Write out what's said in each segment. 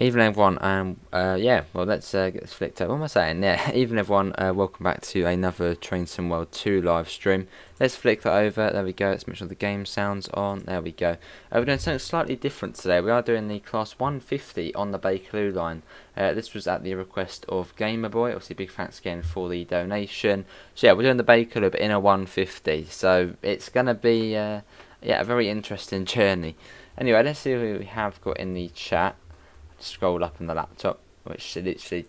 Evening everyone, and yeah, well let's get this flicked up. What am I saying? Yeah, evening everyone, welcome back to another Train Sim World 2 live stream. Let's flick that over, there we go, let's make sure the game sounds on, there we go. We're doing something slightly different today. We are doing the class 150 on the Bakerloo line. This was at the request of Gamerboy, obviously big thanks again for the donation. So yeah, we're doing the Bakerloo but in a 150, so it's going to be yeah, a very interesting journey. Anyway, let's see who we have got in the chat. Scroll up on the laptop, which it literally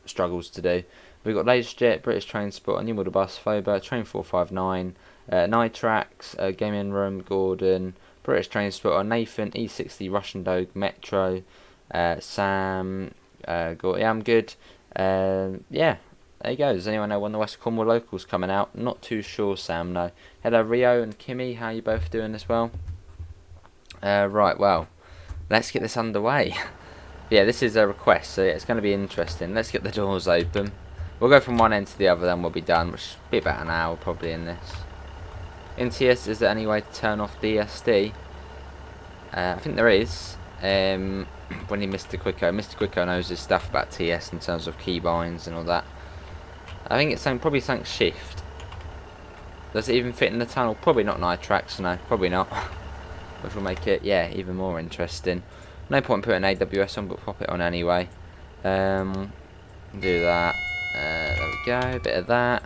struggles to do. We've got Laserjet, British Transport, New Model Bus, Foba, Train 459, Nitrax, Gaming Room, Gordon, British Transport, Nathan, E60, Russian Dog, Metro, Sam, yeah, I'm good. Yeah, there you go. Does anyone know when the West Cornwall locals coming out? Not too sure, Sam, no. Hello, Rio and Kimmy, how you both doing as well? Right, well, let's get this underway. Yeah, this is a request, so yeah, it's going to be interesting. Let's get the doors open. We'll go from one end to the other, then we'll be done, which will be about an hour probably in this. In TS, is there any way to turn off DSD? I think there is. When you Mr. Quicko knows his stuff about TS in terms of keybinds and all that. I think it's probably something shift. Does it even fit in the tunnel? Probably not Nitrax, no, probably not. Which will make it, yeah, even more interesting. No point putting AWS on, but pop it on anyway. Do that. There we go. Bit of that.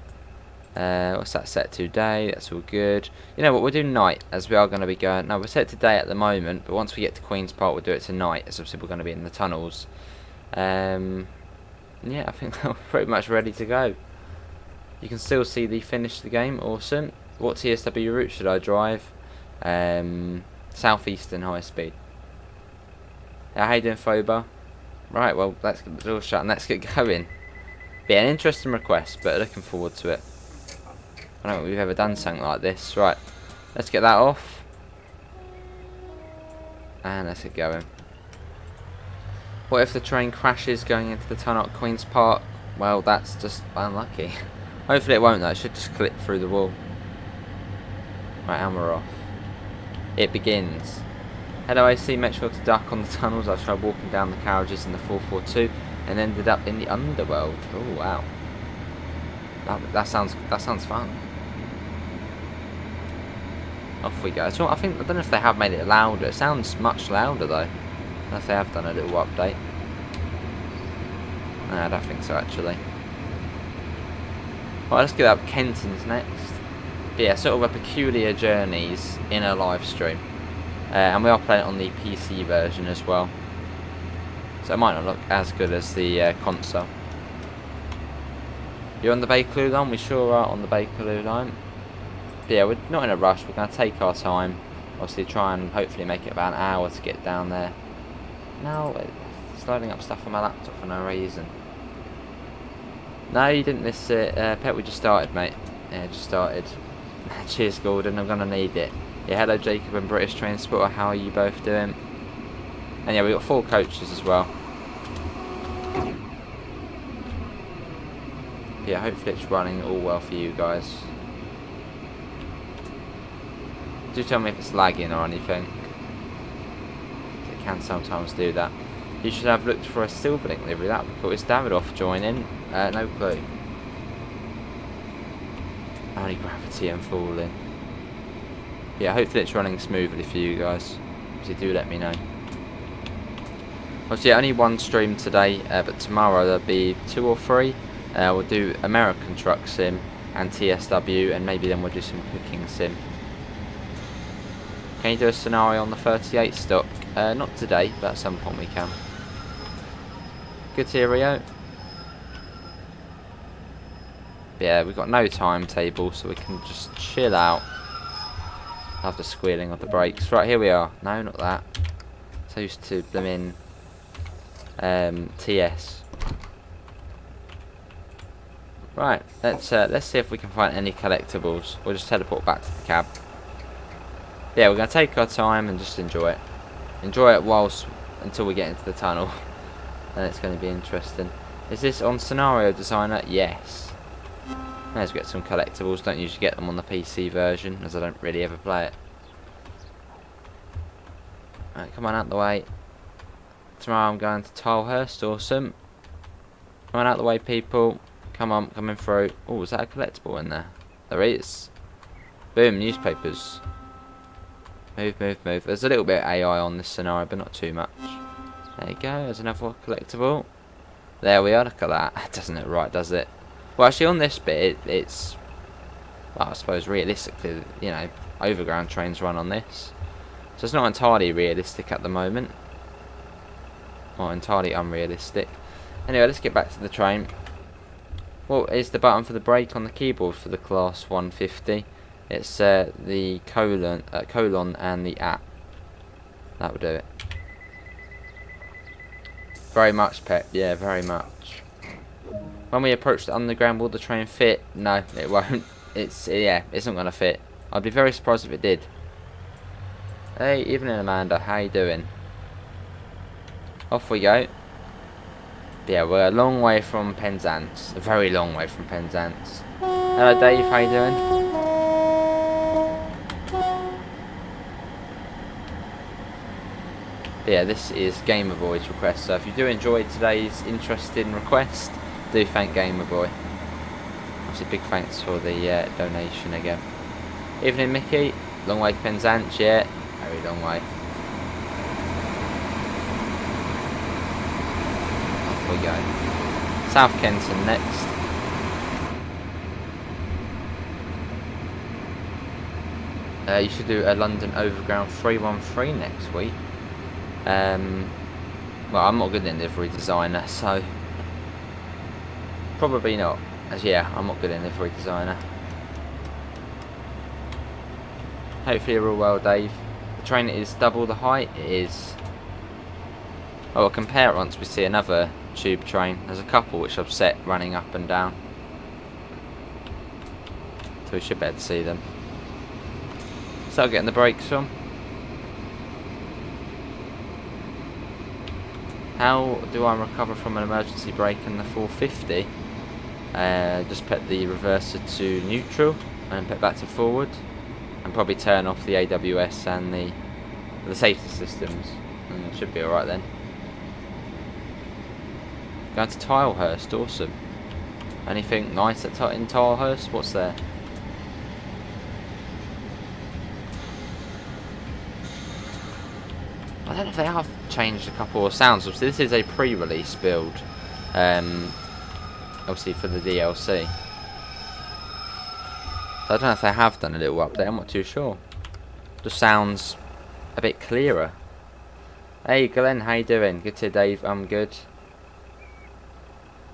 What's that set to day? That's all good. You know what? We'll do night, as we are going to be going. No, we're set to day at the moment, but once we get to Queen's Park, we'll do it to night, as obviously we're going to be in the tunnels. Yeah, I think we're pretty much ready to go. You can still see the finish of the game. Awesome. What TSW route should I drive? Southeastern high speed. How you doing, Foba? Right, well, let's get the door shut and let's get going. Be an interesting request, but looking forward to it. I don't think we've ever done something like this. Right, let's get that off. And let's get going. What if the train crashes going into the tunnel at Queen's Park? Well, that's just unlucky. Hopefully it won't though, it should just clip through the wall. Right, and we're off. It begins. Hello AC, make sure to duck on the tunnels. I've tried walking down the carriages in the 442 and ended up in the underworld. Oh wow. That sounds fun. Off we go. So I don't know if they have made it louder. It sounds much louder though. I don't know if they have done a little update. No, I don't think so actually. Right, let's get up Kenton's next. But yeah, sort of a peculiar journeys in a live stream. And we are playing it on the PC version as well, so it might not look as good as the console. You're on the Bakerloo line? We sure are on the Bakerloo line. But yeah, we're not in a rush, we're going to take our time. Obviously try and hopefully make it about an hour to get down there. Now, it's loading up stuff on my laptop for no reason. No, you didn't miss it. Pet, we just started, mate. Yeah, just started. Cheers, Gordon, I'm going to need it. Yeah, hello Jacob and British Transport, how are you both doing? And yeah, we've got 4 coaches as well. Yeah, hopefully it's running all well for you guys. Do tell me if it's lagging or anything. It can sometimes do that. You should have looked for a Silverlink livery, that would be cool. Is Davidoff joining? No clue. Only gravity and falling. Yeah, hopefully it's running smoothly for you guys. So do let me know. Obviously, only one stream today, but tomorrow there'll be 2 or 3. We'll do American Truck Sim and TSW, and maybe then we'll do some cooking sim. Can you do a scenario on the 38 stock? Not today, but at some point we can. Good to hear, Rio. Yeah, we've got no timetable, so we can just chill out. Love the squealing of the brakes. Right, here we are. No, not that. So used to them in TS. Right, let's see if we can find any collectibles. We'll just teleport back to the cab. Yeah, we're gonna take our time and just enjoy it. Enjoy it until we get into the tunnel. Then it's going to be interesting. Is this on Scenario Designer? Yes. Let's get some collectibles. Don't usually get them on the PC version, as I don't really ever play it. Right, come on out the way. Tomorrow I'm going to Tilehurst. Awesome. Come on out the way, people. Come on, coming through. Oh, is that a collectible in there? There is. Boom, newspapers. Move, move, move. There's a little bit of AI on this scenario, but not too much. There you go, there's another collectible. There we are, look at that. Doesn't look right, does it? Well, actually on this bit, it's... Well, I suppose realistically, you know, overground trains run on this. So it's not entirely realistic at the moment. Or entirely unrealistic. Anyway, let's get back to the train. What is the button for the brake on the keyboard for the Class 150? It's the colon and the at. That would do it. Very much, Pep. Yeah, very much. When we approach the underground, will the train fit? No, it won't. It's not going to fit. I'd be very surprised if it did. Hey, evening, Amanda. How you doing? Off we go. Yeah, we're a long way from Penzance. A very long way from Penzance. Hello, Dave. How you doing? But yeah, this is Gamerboy's request. So if you do enjoy today's interesting request, do thank Gamerboy. Obviously, big thanks for the donation again. Evening, Mickey. Long way to Penzance. Yeah, very long way. We go. South Kenton next. You should do a London Overground 313 next week. Well, I'm not good in livery designer, so probably not. As yeah, I'm not good in livery designer. Hopefully you're all well, Dave. The train is double the height. It is. Oh, we'll compare it once we see another tube train. There's a couple which I've set running up and down, so we should be able to see them. Start getting the brakes on. How do I recover from an emergency brake in the 450? Just put the reverser to neutral and put back to forward, and probably turn off the AWS and the safety systems, and it should be alright then. Going to Tilehurst, awesome. Anything nice in Tilehurst? What's there? I don't know if they have changed a couple of sounds. Obviously, this is a pre-release build, obviously for the DLC. I don't know if they have done a little update. I'm not too sure. Just sounds a bit clearer. Hey, Glenn, how you doing? Good to hear, Dave. I'm good.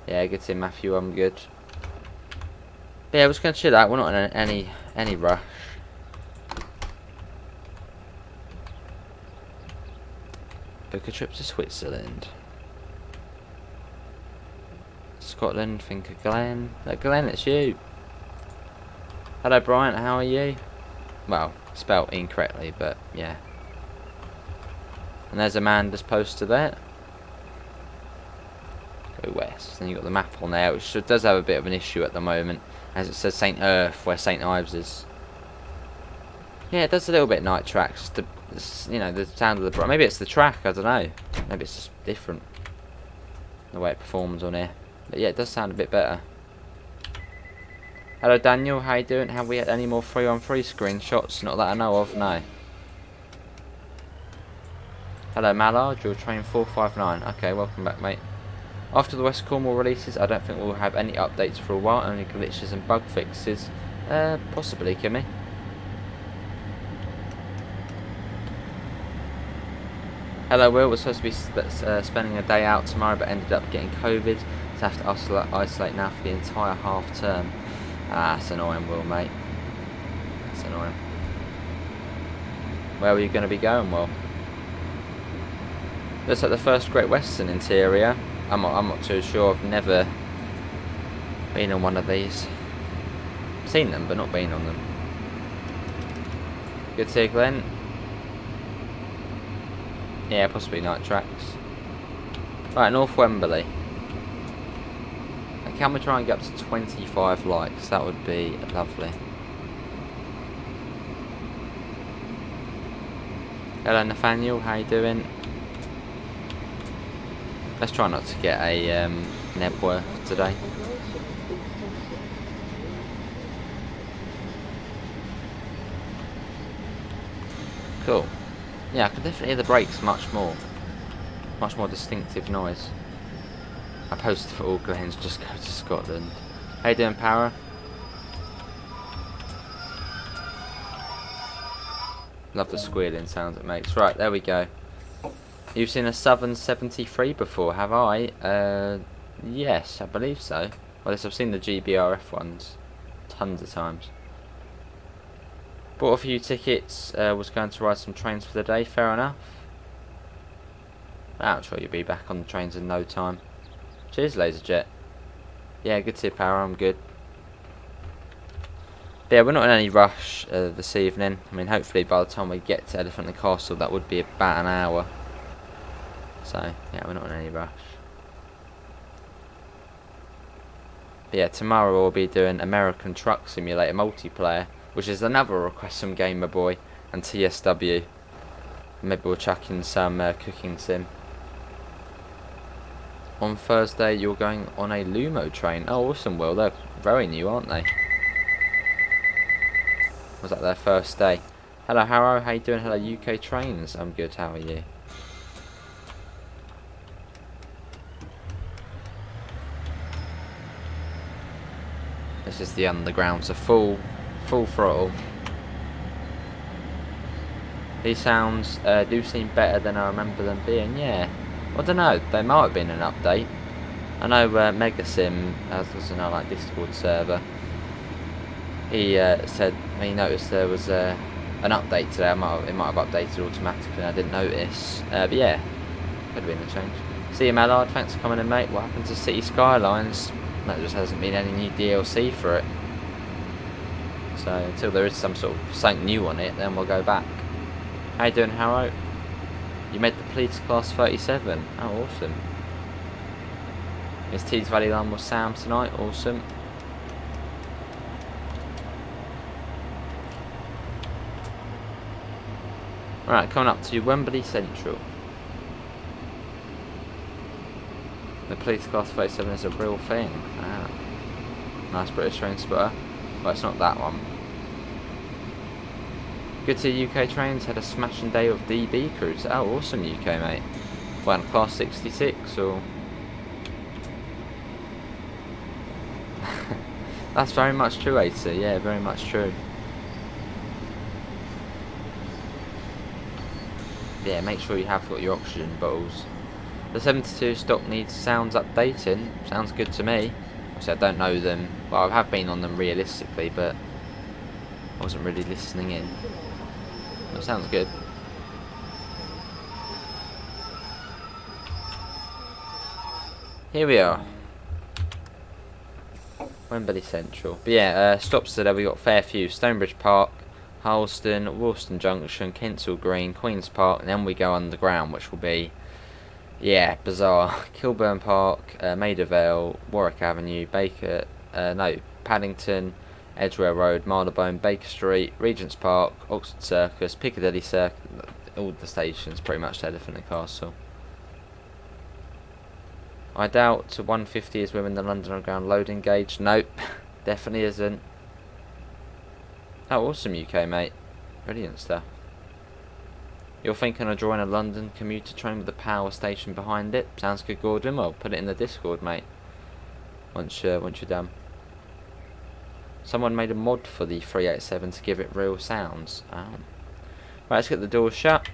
Yeah, good to see Matthew, I'm good. But yeah, we're just going to chill out, we're not in any rush. Book a trip to Switzerland. Scotland, think of Glenn. Glenn, it's you. Hello, Bryant, how are you? Well, spelt incorrectly, but yeah. And there's Amanda's poster there. Go west. Then you've got the map on there, which does have a bit of an issue at the moment, as it says St. Earth, where St. Ives is. Yeah, it does a little bit night tracks. You know, the sound of the... Maybe it's the track, I don't know. Maybe it's just different, the way it performs on here. But yeah, it does sound a bit better. Hello, Daniel, how you doing? Have we had any more 3-on-3 screenshots? Not that I know of, no. Hello, Mallard, you're train 459. Okay, welcome back, mate. After the West Cornwall releases, I don't think we'll have any updates for a while, only glitches and bug fixes. Possibly, Kimmy. Hello, Will. We're supposed to be spending a day out tomorrow, but ended up getting COVID, so have to isolate now for the entire half term. Ah, that's annoying, Will, mate. That's annoying. Where were you going to be going, Will? Looks like the first Great Western interior. I'm not too sure. I've never been on one of these. Seen them, but not been on them. Good to see you, Glenn. Yeah, possibly night tracks. Right, North Wembley. And can we try and get up to 25 likes? That would be lovely. Hello, Nathaniel. How you doing? Let's try not to get a Nebworth today. Cool. Yeah, I can definitely hear the brakes much more distinctive noise. I posted for all Glens, just go to Scotland. How you doing, Para? Love the squealing sounds it makes. Right, there we go. You've seen a Southern 73 before, have I? Yes, I believe so. Well, I've seen the GBRF ones tons of times. Bought a few tickets, was going to ride some trains for the day, fair enough. I'm sure you'll be back on the trains in no time. Cheers, LaserJet. Yeah, good to see you, Power, I'm good. But yeah, we're not in any rush this evening. I mean, hopefully by the time we get to Elephant and Castle, that would be about an hour. So, yeah, we're not in any rush. But yeah, tomorrow we'll be doing American Truck Simulator multiplayer, which is another request from Gamer Boy and TSW. Maybe we'll chuck in some cooking sim. On Thursday, you're going on a Lumo train. Oh, awesome, Will. They're very new, aren't they? Was that their first day? Hello, Harrow. How you doing? Hello, UK Trains. I'm good. How are you? This is the underground, so full throttle. These sounds do seem better than I remember them being. Yeah. I don't know. They might have been an update. I know Megasim, as was an like Discord server. He said he noticed there was an update today. It might have updated automatically. I didn't notice. But yeah, could have been a change. See you, Mallard. Thanks for coming in, mate. What happened to City Skylines? There just hasn't been any new DLC for it. So until there is some sort of something new on it, then we'll go back. How you doing, Harrow? You made the police class 37. Oh, awesome. Is Tees Valley Line with Sam tonight? Awesome. Alright, coming up to Wembley Central. The police class 37 is a real thing. Ah. Nice British train spotter. Well, it's not that one. Good to see UK Trains had a smashing day of DB crews. Oh, awesome, UK mate. Well, class 66 or... That's very much true, AC. Yeah, very much true. Yeah, make sure you have got your oxygen bottles. The 72 stock needs sounds updating. Sounds good to me. Obviously, I don't know them. Well, I have been on them realistically, but I wasn't really listening in. That sounds good. Here we are. Wembley Central. But yeah, stops today. We got Fairview, Stonebridge Park, Harleston, Wolston Junction, Kensal Green, Queen's Park, and then we go underground, which will be, yeah, bizarre. Kilburn Park, Maida Vale, Warwick Avenue, Paddington, Edgware Road, Marylebone, Baker Street, Regent's Park, Oxford Circus, Piccadilly Circus, all the stations pretty much to Elephant and Castle. I doubt 150 is within the London Underground loading gauge. Nope, definitely isn't. Oh, awesome, UK mate. Brilliant stuff. You're thinking of drawing a London commuter train with a power station behind it? Sounds good, Gordon. Well, put it in the Discord, mate. Once you're done. Someone made a mod for the 387 to give it real sounds. Oh. Right, let's get the doors shut.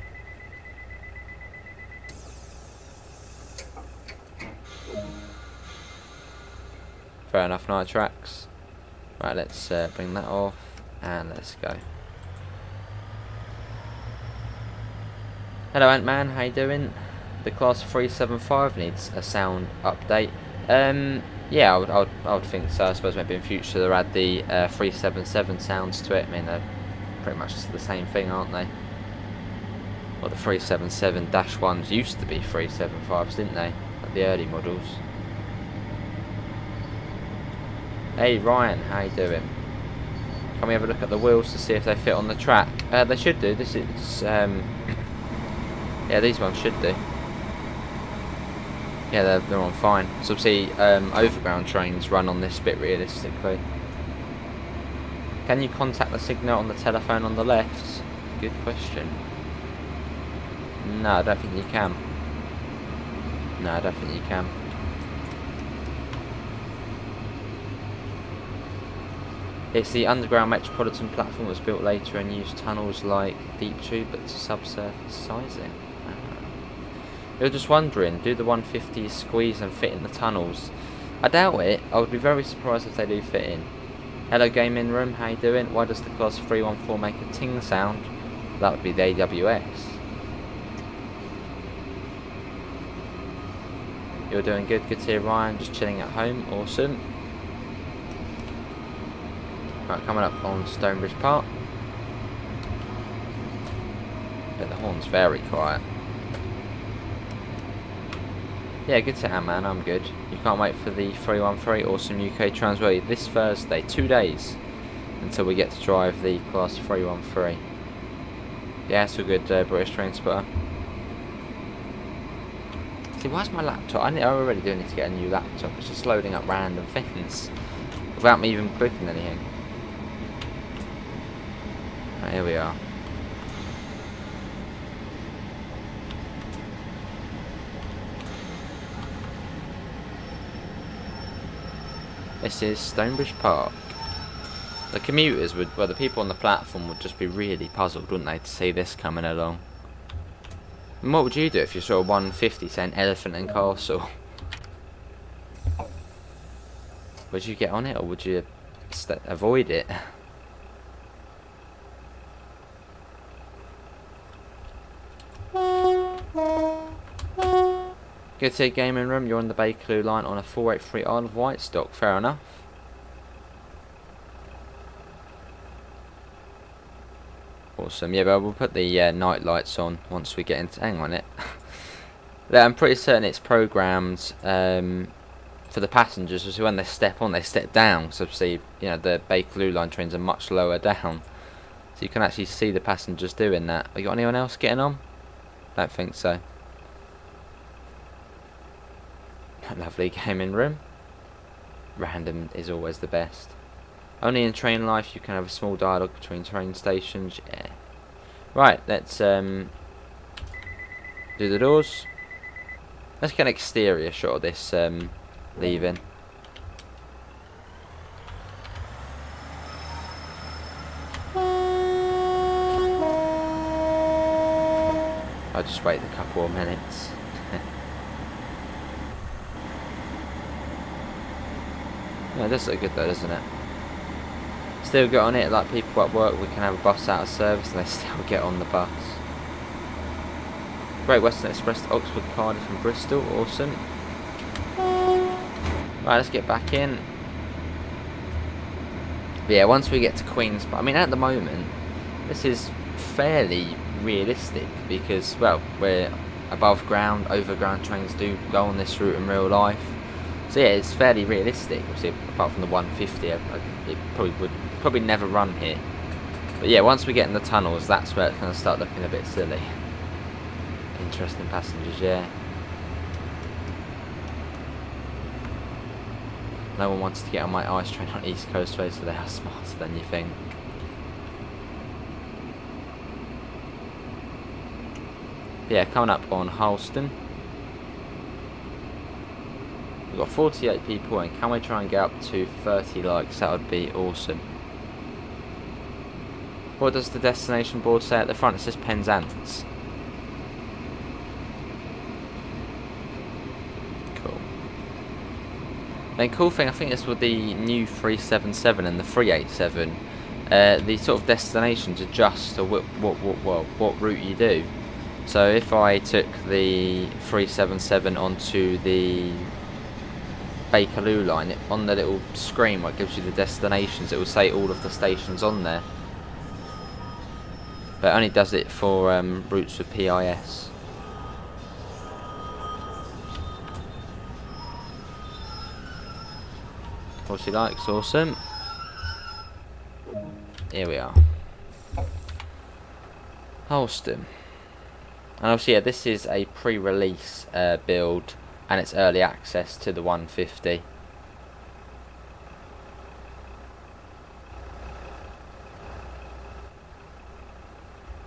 Fair enough, Nitrax. Right, let's bring that off and let's go. Hello, Ant-Man. How you doing? The class 375 needs a sound update. Yeah, I would think so. I suppose maybe in future they'll add the 377 sounds to it. I mean, they're pretty much the same thing, aren't they? Well, the 377-1s used to be 375s, didn't they? Like the early models. Hey, Ryan, how you doing? Can we have a look at the wheels to see if they fit on the track? They should do. This is... yeah, these ones should do. Yeah, they're on fine. So obviously, overground trains run on this bit realistically. Can you contact the signal on the telephone on the left? Good question. No, I don't think you can. No, I don't think you can. It's the underground metropolitan platform that was built later and used tunnels like Deep Tube but to subsurface sizing. You're just wondering, do the 150s squeeze and fit in the tunnels? I doubt it. I would be very surprised if they do fit in. Hello gaming room, how you doing? Why does the class 314 make a ting sound? That would be the AWS. You're doing good, good to hear Ryan, just chilling at home, awesome. Right, coming up on Stonebridge Park. But the horn's very quiet. Yeah, good to have, man, I'm good. You can't wait for the 313 Awesome UK Transway this Thursday, 2 days until we get to drive the Class 313. Yeah, it's a good British train spotter. See, why's my laptop? I already do need to get a new laptop. It's just loading up random things without me even clicking anything. Right, here we are. This is Stonebridge Park. The commuters would, well, the people on the platform would just be really puzzled, wouldn't they, to see this coming along. And what would you do if you saw a 150 saying Elephant and Castle? Would you get on it, or would you avoid it? Good to see gaming room, you're on the Bakerloo line on a 483 Isle of Wight stock, fair enough. Awesome, yeah, but we'll put the night lights on once we get into, hang on it. I'm pretty certain it's programmed for the passengers, so when they step on, they step down, so obviously, you know, the Bakerloo line trains are much lower down. So you can actually see the passengers doing that. Have you got anyone else getting on? Don't think so. Lovely gaming room. Random is always the best. Only in train life you can have a small dialogue between train stations. Yeah. Right, let's do the doors. Let's get an exterior shot of this leaving. I'll just wait a couple of minutes. Yeah, it does look good though, doesn't it? Still get on it, like people at work, we can have a bus out of service and they still get on the bus. Great Western Express to Oxford, Cardiff and Bristol, awesome. Right, let's get back in. But yeah, once we get to Queen's, I mean at the moment, this is fairly realistic because, well, we're above ground, overground trains do go on this route in real life. So yeah, it's fairly realistic. Obviously, apart from the 150, it probably never run here. But yeah, once we get in the tunnels, that's where it's going to start looking a bit silly. Interesting passengers, yeah. No one wants to get on my ice train on East Coast Way, so they are smarter than you think. But yeah, coming up on Halston. We've got 48 people and can we try and get up to 30 likes? That would be awesome. What does the destination board say at the front? It says Penzance. Cool. Then cool thing, I think this with the new 377 and the 387, the sort of destinations adjust to what route you do. So if I took the 377 onto the Bakerloo line, on the little screen where it gives you the destinations, it will say all of the stations on there. But it only does it for routes with PIS. What she likes, awesome. Here we are. Halston. And obviously, yeah, this is a pre-release build and it's early access to the 150.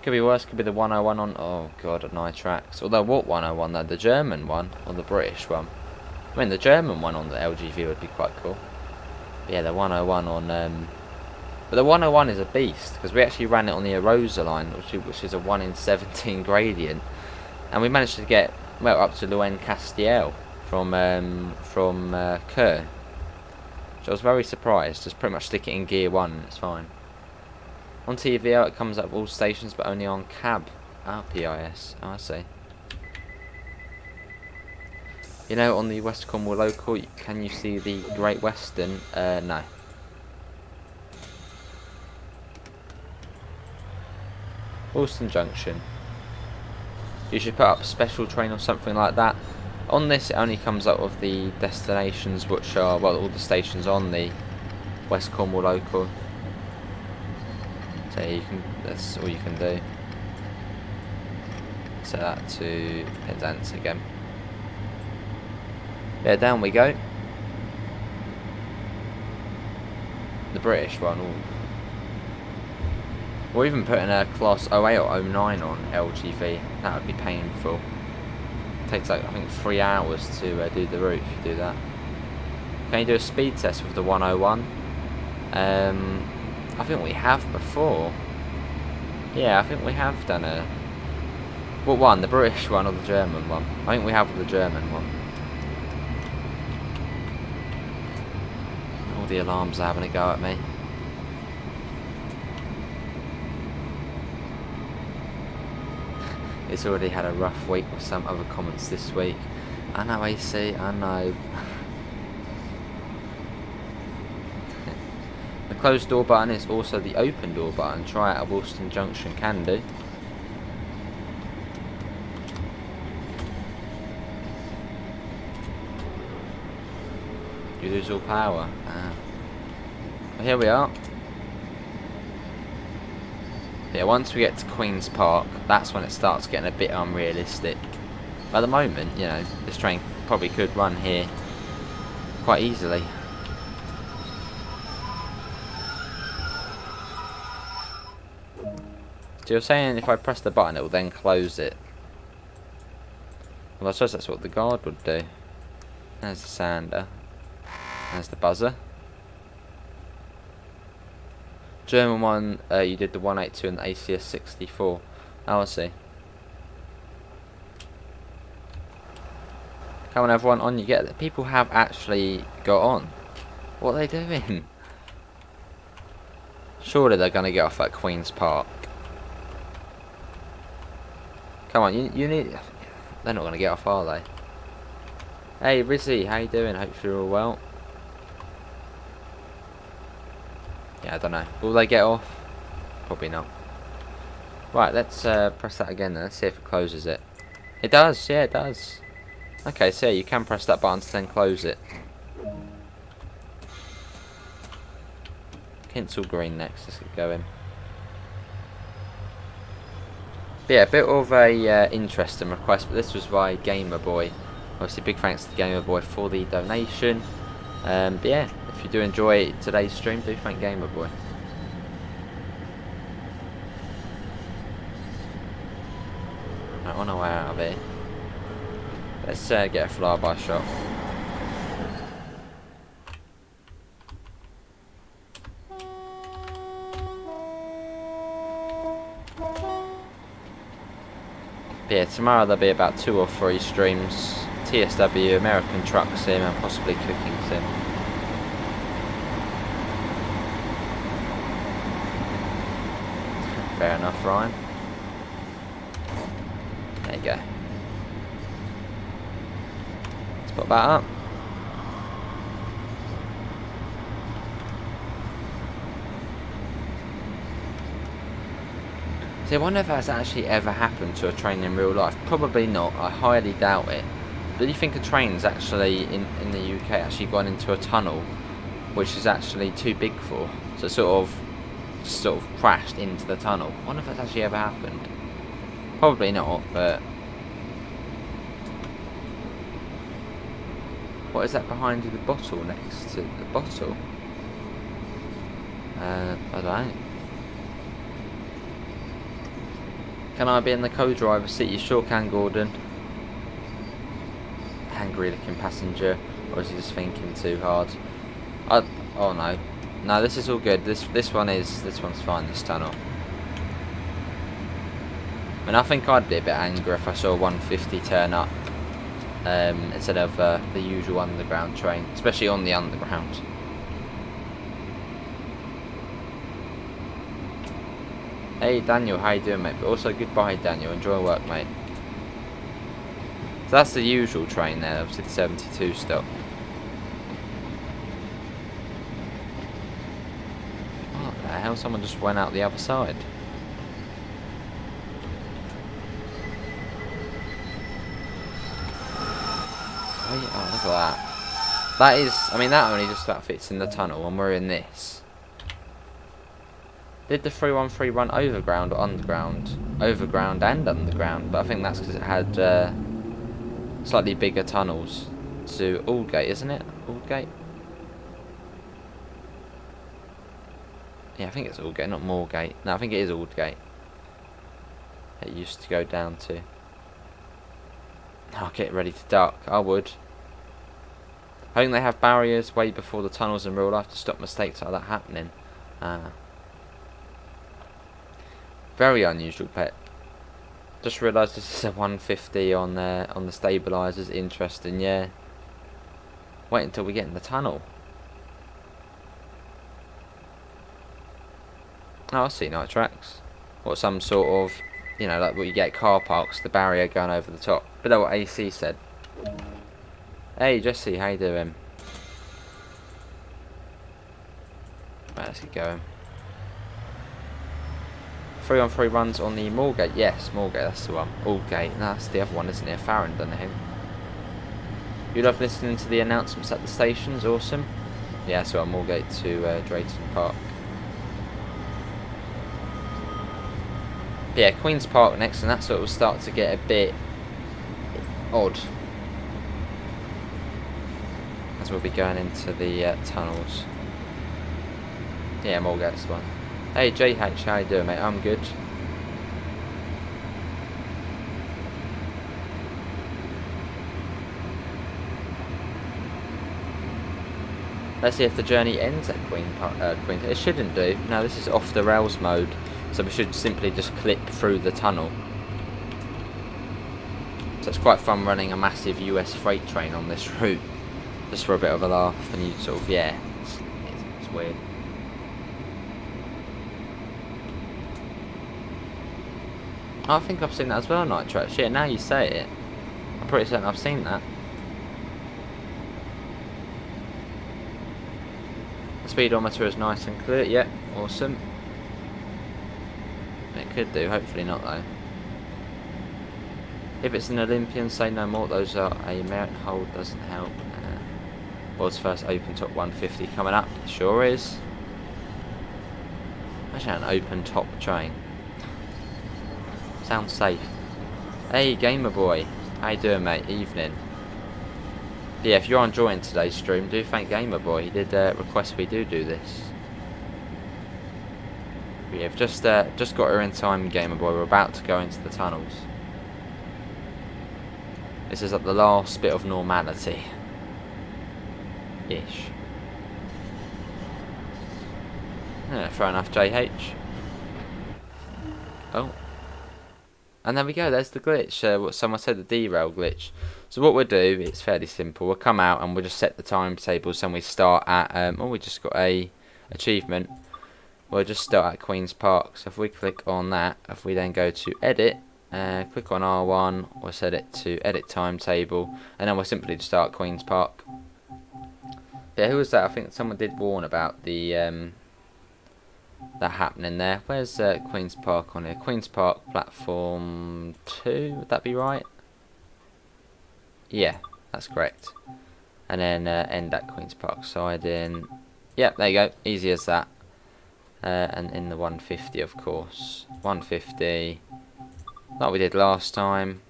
Could be worse, could be the 101 on, oh god, on Nitrax. Although, what 101 though? The German one or the British one? I mean, the German one on the LGV would be quite cool. But yeah, the 101 on, but the 101 is a beast, because we actually ran it on the Arosa line, which is a 1 in 17 gradient. And we managed to get, well, up to Luen Castiel from Kerr. Which I was very surprised. Just pretty much stick it in gear 1 and it's fine. On TVL it comes up with all stations, but only on cab. PIS. Oh, I see. You know, on the West Cornwall local, can you see the Great Western? No. Alston Junction. You should put up special train or something like that. On this, it only comes up with the destinations, which are, well, all the stations on the West Cornwall local. So you can, that's all you can do. Set that to Penzance again. Yeah, down we go. The British one. Ooh. Or even putting a class 08 or 09 on LGV. That would be painful. It takes like, I think, 3 hours to do the route if you do that. Can you do a speed test with the 101? I think we have before. Yeah, I think we have done a... What one? The British one or the German one? I think we have the German one. All the alarms are having a go at me. It's already had a rough week with some other comments this week. I know, AC, I know. The closed door button is also the open door button. Try it at Alston Junction, can do. You lose all power. Well, here we are. Yeah, once we get to Queen's Park, that's when it starts getting a bit unrealistic. But at the moment, you know, this train probably could run here quite easily. So you're saying if I press the button it will then close it. Well, I suppose that's what the guard would do. There's the sander. There's the buzzer. German one, you did the 182 and the ACS 64. Oh, I see. Come on everyone, on you get. People have actually got on. What are they doing? Surely they're going to get off at Queen's Park. Come on, you need... They're not going to get off, are they? Hey Rizzy, how you doing? Hope you're all well. Yeah, I don't know. Will they get off? Probably not. Right, let's press that again then. Let's see if it closes it. It does, yeah, it does. Okay, so yeah, you can press that button to then close it. Kensal Green next, let's get going. But yeah, a bit of a interesting request, but this was by Gamer Boy. Obviously, big thanks to Gamer Boy for the donation. But yeah, if you do enjoy today's stream, do thank Gamer Boy. Right, on our way out of here. Let's get a flyby shot. But yeah, tomorrow there'll be about 2 or 3 streams. TSW, American Truck Sim, and possibly Cooking Sim. Fair enough, Ryan. There you go. Let's put that up. See, I wonder if that's actually ever happened to a train in real life. Probably not. I highly doubt it. But do you think a train's actually, in the UK, actually gone into a tunnel which is actually too big for? So sort of crashed into the tunnel. I wonder if that's actually ever happened. Probably not, but... What is that behind you? The bottle next to the bottle? I don't know. Can I be in the co-driver's seat? You sure can, Gordon. Angry looking passenger, or is he just thinking too hard? Oh no. No, this is all good. This one's fine, this tunnel. I mean, I think I'd be a bit angry if I saw 150 turn up instead of the usual underground train, especially on the underground. Hey Daniel, how you doing, mate? But also goodbye, Daniel. Enjoy work, mate. So that's the usual train there, obviously the 72 stop. What the hell? Someone just went out the other side. Oh, look at that. That is, I mean, that only just about fits in the tunnel, and we're in this. Did the 313 run overground or underground? Overground and underground, but I think that's because it had slightly bigger tunnels to Aldgate, isn't it? Aldgate? Yeah, I think it's Aldgate, not Moorgate. No, I think it is Aldgate. It used to go down to. I'll get ready to duck. I would. I think they have barriers way before the tunnels in real life to stop mistakes like that happening. Very unusual pet. Just realised this is a 150 on the stabilisers. Interesting, yeah. Wait until we get in the tunnel. Oh, I see night tracks. Or some sort of, you know, like what you get at car parks, the barrier going over the top. But that's what AC said. Hey Jesse, how you doing? Right, let's get going. 3-on-3 runs on the Moorgate. Yes, Moorgate, that's the one. Aldgate, no, that's the other one, isn't it? Farringdon, I think. You love listening to the announcements at the stations, awesome. Yeah, so on Moorgate to Drayton Park. But yeah, Queen's Park next, and that's what will start to get a bit odd. As we'll be going into the tunnels. Yeah, Moorgate's the one. Hey JH, how you doing, mate? I'm good. Let's see if the journey ends at Queen. It shouldn't do. No, this is off the rails mode, so we should simply just clip through the tunnel. So it's quite fun running a massive US freight train on this route, just for a bit of a laugh, and you sort of, yeah, it's weird. I think I've seen that as well, Night Tracks. Yeah, now you say it, I'm pretty certain I've seen that. The speedometer is nice and clear. Yep, awesome. It could do, hopefully not though. If it's an Olympian, say no more. Those are a merit hold, doesn't help. World's first open top 150 coming up. Sure is. Imagine an open top train. Sounds safe. Hey Gamer Boy, how you doing, mate? Evening. Yeah, if you're enjoying today's stream, do thank Gamer Boy. He did request we do this. Yeah, I've just got her in time, Gamer Boy. We're about to go into the tunnels. This is like the last bit of normality. Ish. Yeah, fair enough, JH. Oh. And there we go, there's the glitch, what someone said, the derail glitch. So what we'll do, it's fairly simple, we'll come out and we'll just set the timetables and we start at, we just got a achievement. We'll just start at Queen's Park, so if we click on that, if we then go to edit, click on R1, we'll set it to edit timetable, and then we'll simply just start at Queen's Park. Yeah, who was that? I think someone did warn about the, that happening there. Where's Queen's Park on here? Queen's Park platform 2, would that be right? Yeah, that's correct. And then end at Queen's Park siding. Yep, there you go, easy as that. And in the 150, of course. 150, like we did last time.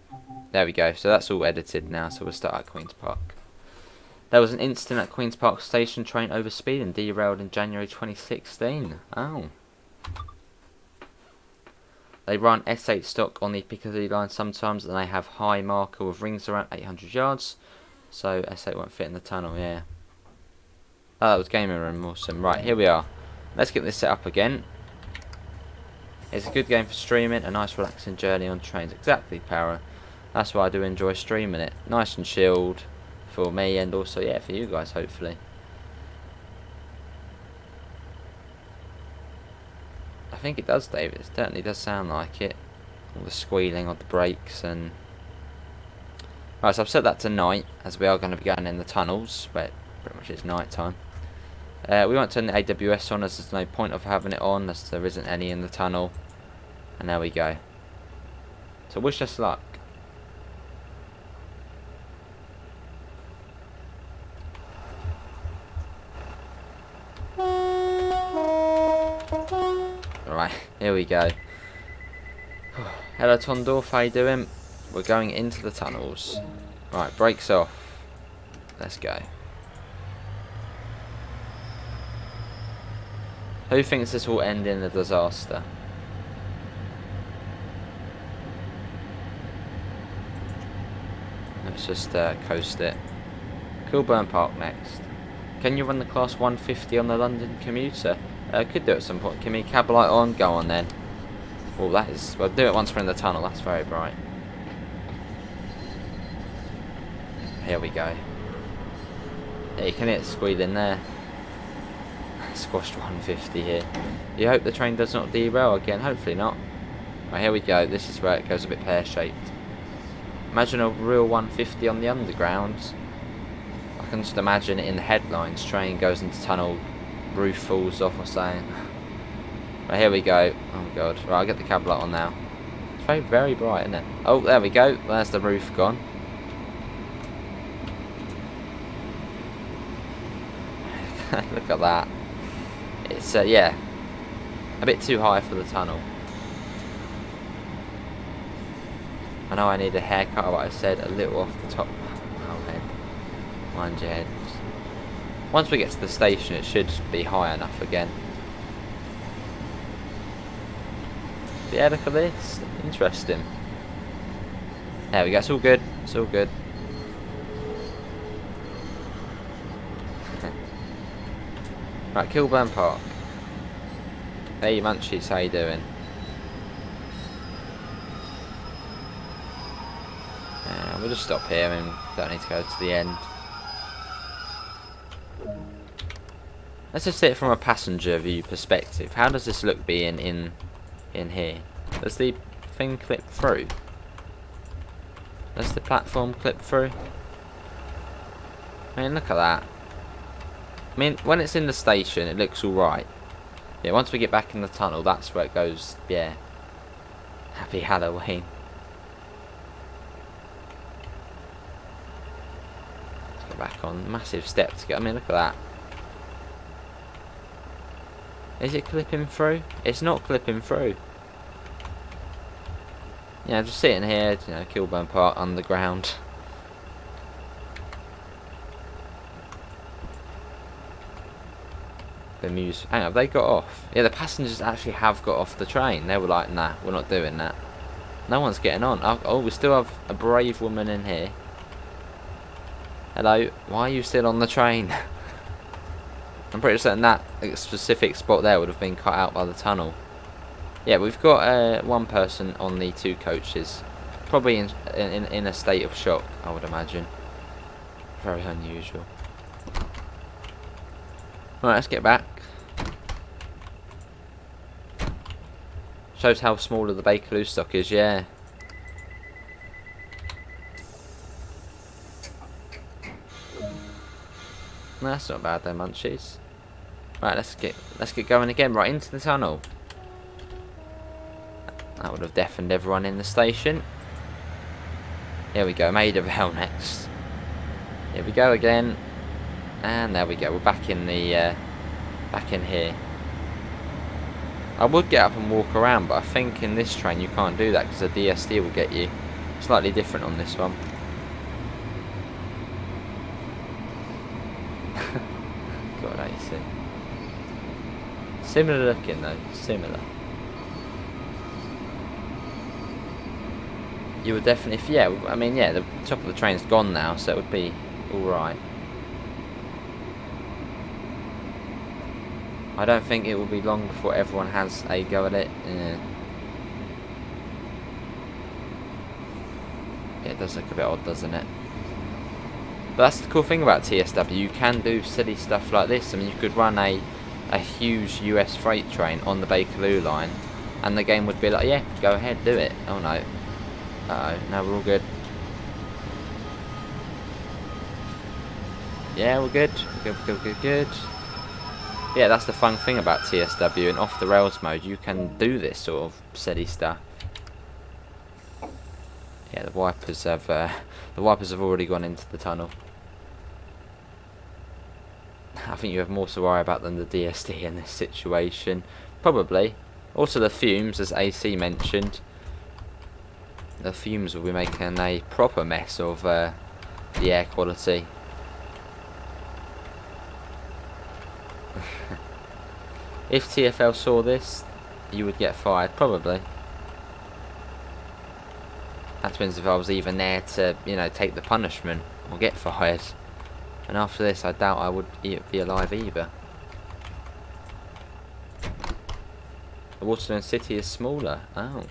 There we go, so that's all edited now, so we'll start at Queen's Park. There was an incident at Queen's Park Station, train overspeed and derailed in January 2016. Oh. They run S8 stock on the Piccadilly line sometimes, and they have high marker with rings around 800 yards. So S8 won't fit in the tunnel, yeah. Oh, that was gaming room, awesome. Right, here we are. Let's get this set up again. It's a good game for streaming, a nice relaxing journey on trains. Exactly, Para. That's why I do enjoy streaming it. Nice and chilled for me, and also, yeah, for you guys, hopefully. I think it does, David. It certainly does sound like it. All the squealing of the brakes and... Right, so I've set that to night, as we are going to be going in the tunnels, but pretty much it's night time. We won't turn the AWS on, as there's no point of having it on, as there isn't any in the tunnel. And there we go. So wish us luck. Alright, here we go. Hello Tondorf, how you doing? We're going into the tunnels. Right, brakes off. Let's go. Who thinks this will end in a disaster? Let's just coast it. Kilburn Park next. Can you run the class 150 on the London commuter? Could do it at some point. Can we cab light on? Go on then. Well, that is... We'll do it once we're in the tunnel. That's very bright. Here we go. Yeah, you can hear it squeal in there. Squashed 150 here. You hope the train does not derail again. Hopefully not. Right, here we go. This is where it goes a bit pear-shaped. Imagine a real 150 on the underground. I can just imagine it in the headlines. Train goes into tunnel, roof falls off or something. Right, here we go. Oh god. Right, I'll get the cab light on now. It's very, very bright, isn't it? Oh, there we go. There's the roof gone. Look at that. It's, yeah, a bit too high for the tunnel. I know I need a haircut, but I said a little off the top. Oh, head. Mind your head. Once we get to the station, it should be high enough again. But yeah, look at this. Interesting. There we go. It's all good. It's all good. Right, Kilburn Park. Hey Munchies, how you doing? We'll just stop here and don't need to go to the end. Let's just see it from a passenger view perspective. How does this look being in here? Does the thing clip through? Does the platform clip through? I mean, look at that. I mean, when it's in the station, it looks alright. Yeah, once we get back in the tunnel, that's where it goes, yeah. Happy Halloween. Let's get back on. Massive step to get. I mean, look at that. Is it clipping through? It's not clipping through. Yeah, just sitting here, you know, Kilburn Park, underground. Bemused. Hang on, have they got off? Yeah, the passengers actually have got off the train. They were like, nah, we're not doing that. No one's getting on. Oh, we still have a brave woman in here. Hello, why are you still on the train? I'm pretty certain that specific spot there would have been cut out by the tunnel. Yeah, we've got one person on the two coaches. Probably in a state of shock, I would imagine. Very unusual. Right, let's get back. Shows how small the Bakerloo stock is, yeah. No, that's not bad though, Munchies. Right, let's get going again, right into the tunnel. That would have deafened everyone in the station. Here we go, Maida Vale next. Here we go again. And there we go, we're back in the back in here. I would get up and walk around, but I think in this train you can't do that because the DSD will get you. Slightly different on this one. God, AC. Similar looking though, similar. You would definitely, if, yeah, I mean, yeah, the top of the train's gone now, so it would be alright. I don't think it will be long before everyone has a go at it. Yeah, it does look a bit odd, doesn't it? But that's the cool thing about TSW, you can do silly stuff like this. I mean, you could run a huge US freight train on the Bakerloo line, and the game would be like, yeah, go ahead, do it. Oh no. Uh-oh, no, we're all good. Yeah, we're good. Good. Yeah, that's the fun thing about TSW. In off the rails mode, you can do this sort of silly stuff. Yeah, the wipers have already gone into the tunnel. I think you have more to worry about than the DSD in this situation, probably. Also, the fumes, as AC mentioned. The fumes will be making a proper mess of the air quality. If TfL saw this, you would get fired, probably. That depends if I was even there to, you know, take the punishment or get fired. And after this, I doubt I would be alive either. The Waterloo City is smaller. Oh.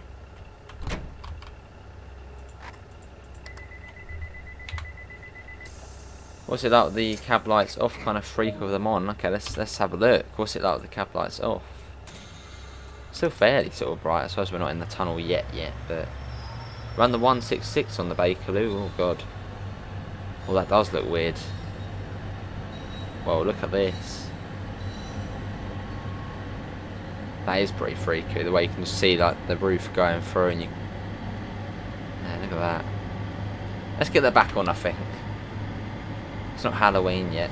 What's it like with the cab lights off? Kind of freak with them on. Okay, let's have a look. What's it like with the cab lights off? Still fairly sort of bright. I suppose we're not in the tunnel yet, but run the 166 on the Bakerloo. Oh god. Well, that does look weird. Whoa, look at this. That is pretty freaky. The way you can just see like the roof going through, and you. Yeah, look at that. Let's get that back on. I think. It's not Halloween yet.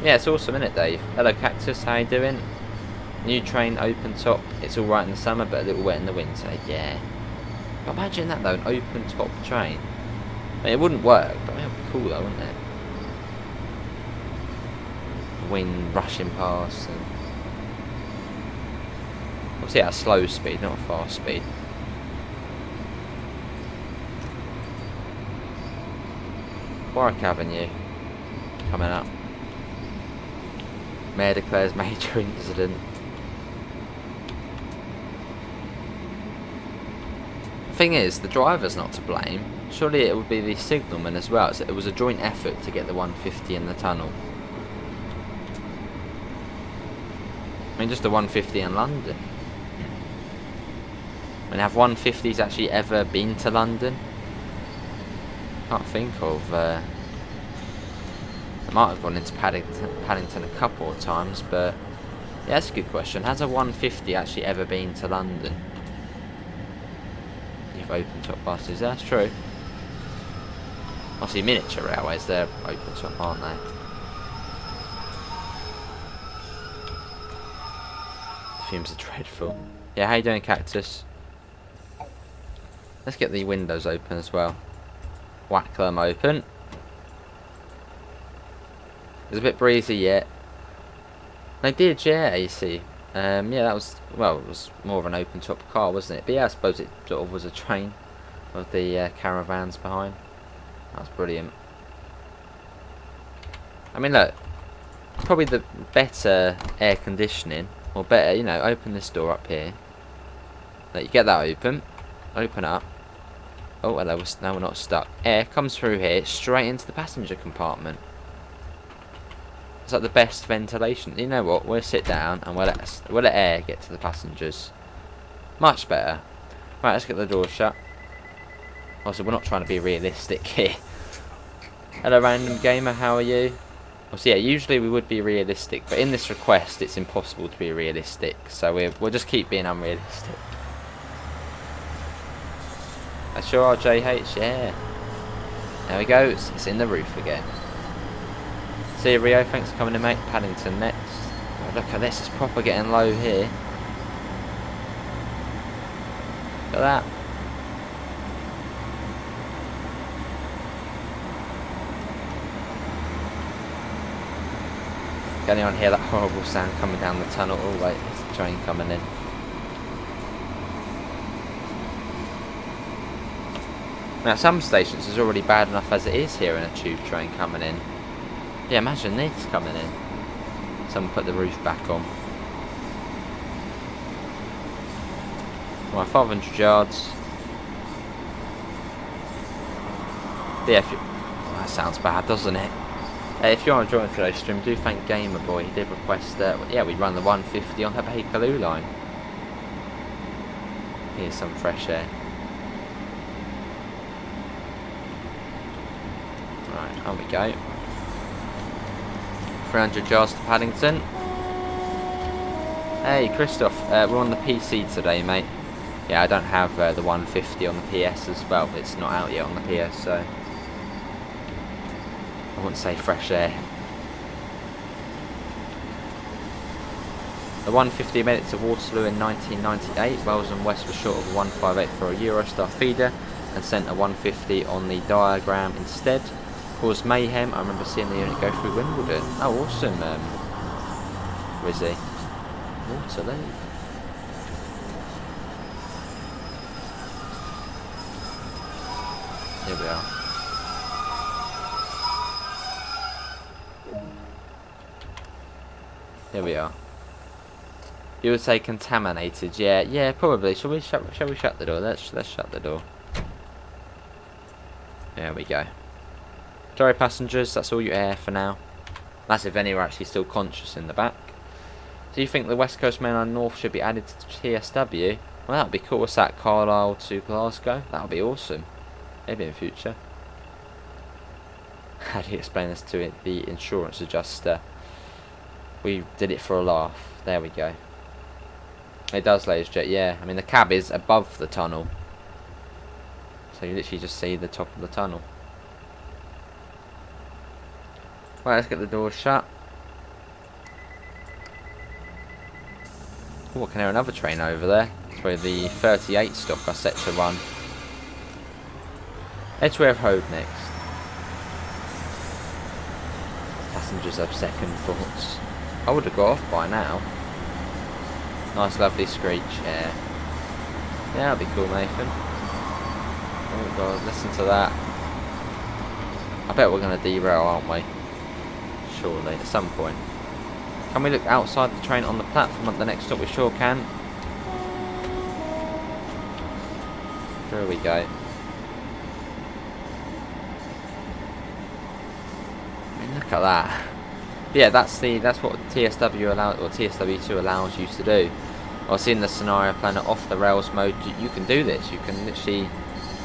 Yeah, it's awesome, isn't it, Dave? Hello, Cactus. How you doing? New train, open top. It's all right in the summer, but a little wet in the winter. Yeah. But imagine that though, an open top train. I mean, it wouldn't work, but it would be cool though, wouldn't it? Wind rushing past, and obviously at a slow speed, not a fast speed. Warwick Avenue coming up. Mayor declares major incident. Thing is, the driver's not to blame. Surely it would be the signalman as well. So it was a joint effort to get the 150 in the tunnel. I mean, just the 150 in London. I mean, have 150s actually ever been to London? Can't think of. I might have gone into Paddington a couple of times, but yeah, that's a good question. Has a 150 actually ever been to London? You've open top buses. That's true. Obviously, miniature railways, they're open top, aren't they? The fumes are dreadful. Yeah, how you doing, Cactus? Let's get the windows open as well. Whack them open. It's a bit breezy yet. They did, yeah, AC. Yeah, that was, well, it was more of an open top car, wasn't it? But yeah, I suppose it sort of was a train with the caravans behind. That was brilliant. I mean, look, probably the better air conditioning, or better, you know, open this door up here. Let you get that open. Open up. Oh, well, now we're not stuck. Air comes through here, straight into the passenger compartment. It's like the best ventilation. You know what? We'll sit down and we'll let air get to the passengers. Much better. Right, let's get the door shut. Also, we're not trying to be realistic here. Hello, random gamer. How are you? Well, so yeah, usually we would be realistic, but in this request, it's impossible to be realistic. So we'll just keep being unrealistic. I sure are, JH. Yeah. There we go. It's in the roof again. See you, Rio. Thanks for coming in, mate. Paddington next. Oh, look at this. It's proper getting low here. Look at that. Can anyone hear that horrible sound coming down the tunnel? Oh wait, it's the train coming in. Now some stations is already bad enough as it is here in a tube train coming in. Yeah, imagine this coming in. Someone put the roof back on. Right, 500 yards. Yeah, that sounds bad, doesn't it? If you are enjoying today's stream, do thank Gamer Boy. He did request that, yeah, we run the 150 on the Bakerloo line. Here's some fresh air. Right, on we go. 300 yards to Paddington. Hey, Christoph, we're on the PC today, mate. Yeah, I don't have the 150 on the PS as well. It's not out yet on the PS, so I wouldn't say fresh air. The 150 minutes at Waterloo in 1998. Wales and West were short of a 158 for a Eurostar feeder and sent a 150 on the diagram instead. Caused mayhem. I remember seeing the unit go through Wimbledon. Oh, awesome, Rizzy. Waterloo. Here we are. Here we are. You would say contaminated, yeah, probably. Shall we shut the door? Let's shut the door. There we go. Sorry, passengers, that's all your air for now. That's if any are actually still conscious in the back. Do you think the West Coast Main Line North should be added to TSW? Well, that would be cool. What's that, Carlisle to Glasgow? That would be awesome. Maybe in the future. How do you explain this to the insurance adjuster? We did it for a laugh. There we go. It does, ladies and gentlemen. Yeah, I mean the cab is above the tunnel, so you literally just see the top of the tunnel. Right, let's get the doors shut. Oh, I can hear another train over there. It's where the 38 stop are set to run. Edgware Road next. Passengers have second thoughts. I would have got off by now. Nice lovely screech, yeah. Yeah, that'll be cool, Nathan. Oh god, listen to that. I bet we're going to derail, aren't we? Surely, at some point. Can we look outside the train on the platform at the next stop? We sure can. There we go. I mean, look at that. Yeah, that's what TSW allows, or TSW2 allows you to do. Obviously, in the scenario planner off the rails mode, you can do this. You can literally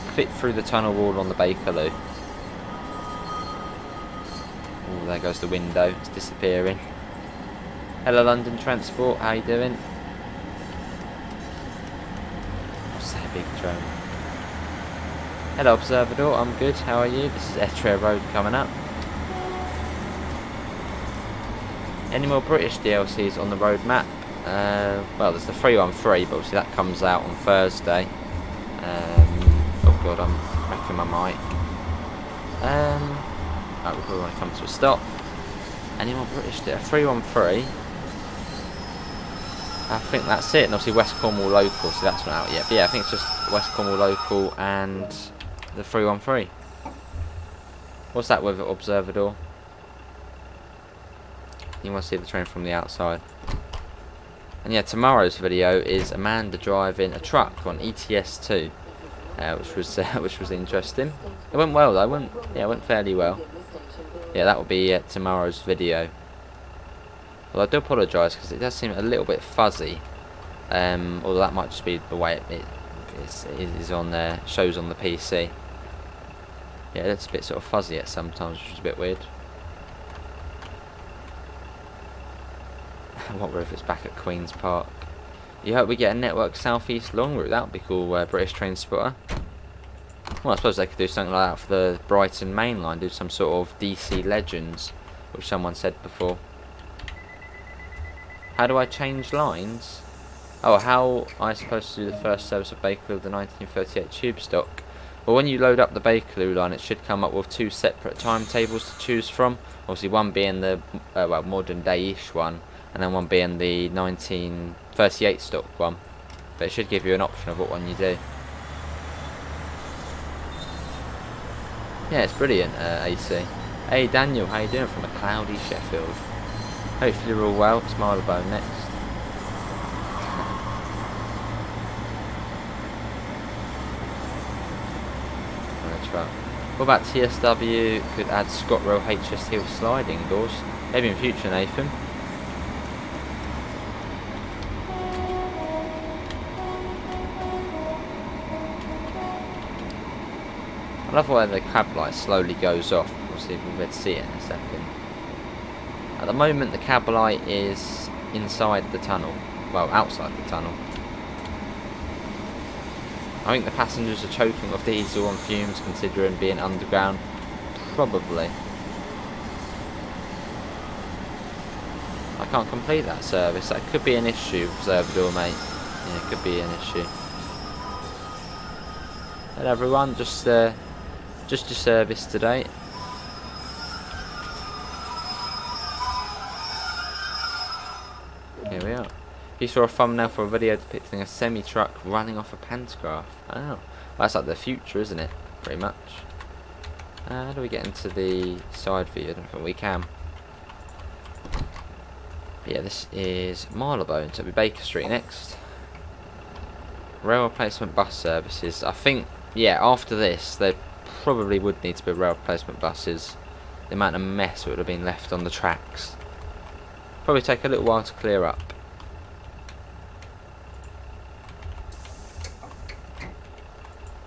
clip through the tunnel wall on the Bakerloo. Oh, there goes the window. It's disappearing. Hello, London Transport. How you doing? What's that big train? Hello, Observador. I'm good. How are you? This is Etria Road coming up. Any more British DLCs on the roadmap? Well, there's the 313, but obviously that comes out on Thursday. Oh god, I'm wrecking my mic. Right, we probably want to come to a stop. Any more British DLCs? 313. I think that's it, and obviously West Cornwall Local, so that's not out yet. But yeah, I think it's just West Cornwall Local and the 313. What's that with Observador? You want to see the train from the outside. And yeah, tomorrow's video is Amanda driving a truck on ETS2, which was interesting. It went well though. It went fairly well. Yeah, that will be tomorrow's video. Well, I do apologise because it does seem a little bit fuzzy. Although that might just be the way it is on there, shows on the PC. Yeah, it's a bit sort of fuzzy at sometimes, which is a bit weird. I wonder if it's back at Queen's Park. You hope we get a network southeast long route. That would be cool, British Train Spotter. Well, I suppose they could do something like that for the Brighton main line. Do some sort of DC Legends, which someone said before. How do I change lines? Oh, how am I supposed to do the first service of Bakerloo of the 1938 tube stock? Well, when you load up the Bakerloo line, it should come up with 2 separate timetables to choose from. Obviously, one being the well, modern day-ish one, and then one being the 1938 stock one. But it should give you an option of what one you do. Yeah, it's brilliant, AC. Hey Daniel, how you doing from a cloudy Sheffield? Hopefully you're all well. It's Marylebone next. What about TSW could add ScotRail HS Hill sliding doors? Maybe in future, Nathan. I love where the cab light slowly goes off. Obviously we'll be able to see it in a second. At the moment the cab light is inside the tunnel. Well, outside the tunnel. I think the passengers are choking off diesel and fumes considering being underground. Probably. I can't complete that service. That could be an issue, Observador, mate. Yeah, it could be an issue. Hello everyone, just your service today. Here we are. You saw a thumbnail for a video depicting a semi-truck running off a pantograph. Oh, well, that's like the future, isn't it? Pretty much. How do we get into the side view? I don't think we can. But yeah, this is Marylebone, so it'll be Baker Street next. Rail replacement bus services. I think, yeah, after this, there probably would need to be rail replacement buses. The amount of mess that would have been left on the tracks. Probably take a little while to clear up.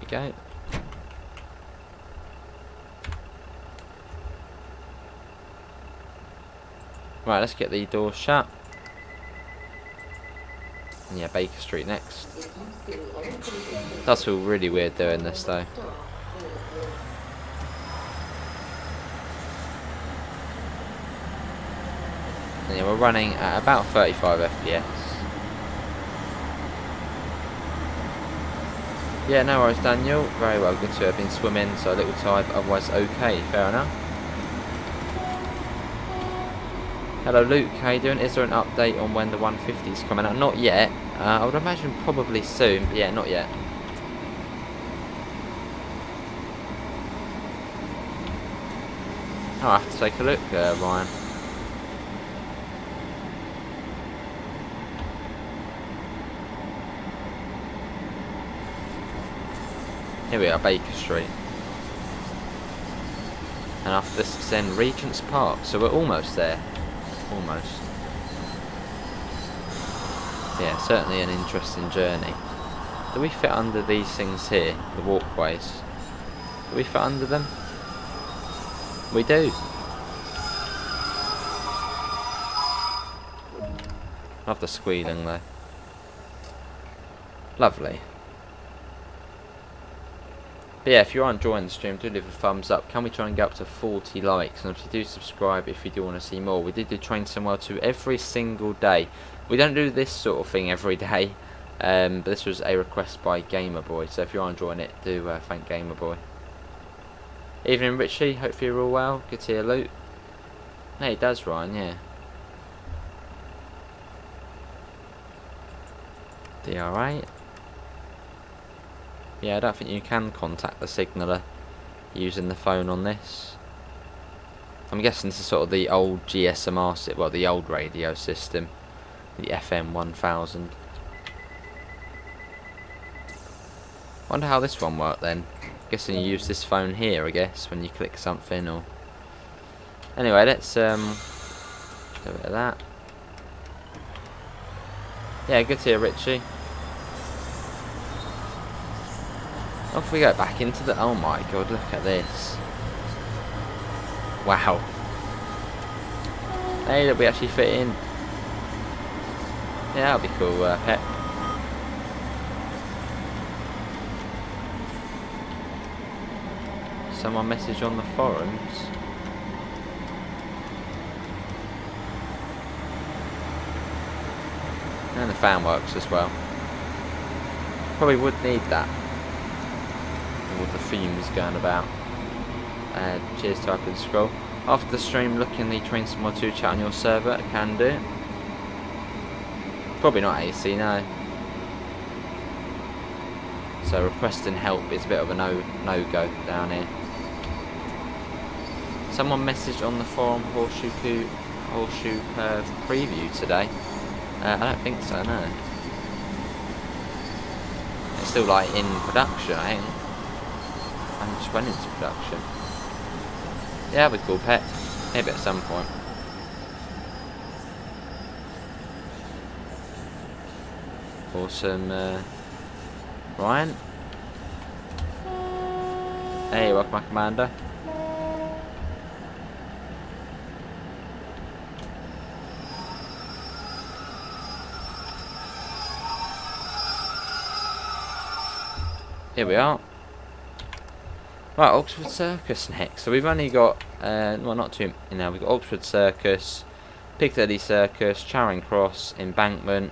Go. Right, let's get the doors shut. And yeah, Baker Street next. Does feel really weird doing this though. And yeah, we're running at about 35 FPS. Yeah, no worries Daniel, very well, good to have been swimming, so a little tired, but otherwise okay, fair enough. Hello Luke, how you doing? Is there an update on when the 150 is coming out? Not yet, I would imagine probably soon, but yeah, not yet. I'll have to take a look, Ryan. Here we are, Baker Street. And after this is then Regent's Park, so we're almost there. Almost. Yeah, certainly an interesting journey. Do we fit under these things here, the walkways? Do we fit under them? We do. Love the squealing though. Lovely. But yeah, if you are enjoying the stream, do leave a thumbs up. Can we try and get up to 40 likes? And if you do subscribe if you do want to see more. We do Train Somewhere 2 every single day. We don't do this sort of thing every day. But this was a request by Gamerboy. So if you are enjoying it, do thank Gamerboy. Evening Richie, hopefully you're all well. Good to hear Luke. No, he does Ryan, yeah. DR8. Yeah, I don't think you can contact the signaller using the phone on this. I'm guessing this is sort of the old GSMR, well, the old radio system, the FM 1000. Wonder how this one worked then. Guessing you use this phone here, I guess, when you click something or. Anyway, let's do a bit of that. Yeah, good to hear Richie. Off we go back into the. Oh my god, look at this. Wow. Hey, look, we actually fit in. Yeah, that'll be cool, Pep. Someone message on the forums. And the fan works as well. Probably would need that. with all the fumes going about. Cheers, type and scroll. After the stream, look in the Train Sim World 2 chat on your server. I can do. Probably not AC, no. So requesting help is a bit of a no-go down here. Someone messaged on the forum Horseshoe Curve preview today. I don't think so, no. It's still like in production, I think. I just went into production. Yeah, that'd be cool, pet. Maybe at some point. Awesome, Ryan. Hey, welcome, my commander. Here we are. Right, Oxford Circus next. So we've only got, well, not too, you know, we've got Oxford Circus, Piccadilly Circus, Charing Cross, Embankment,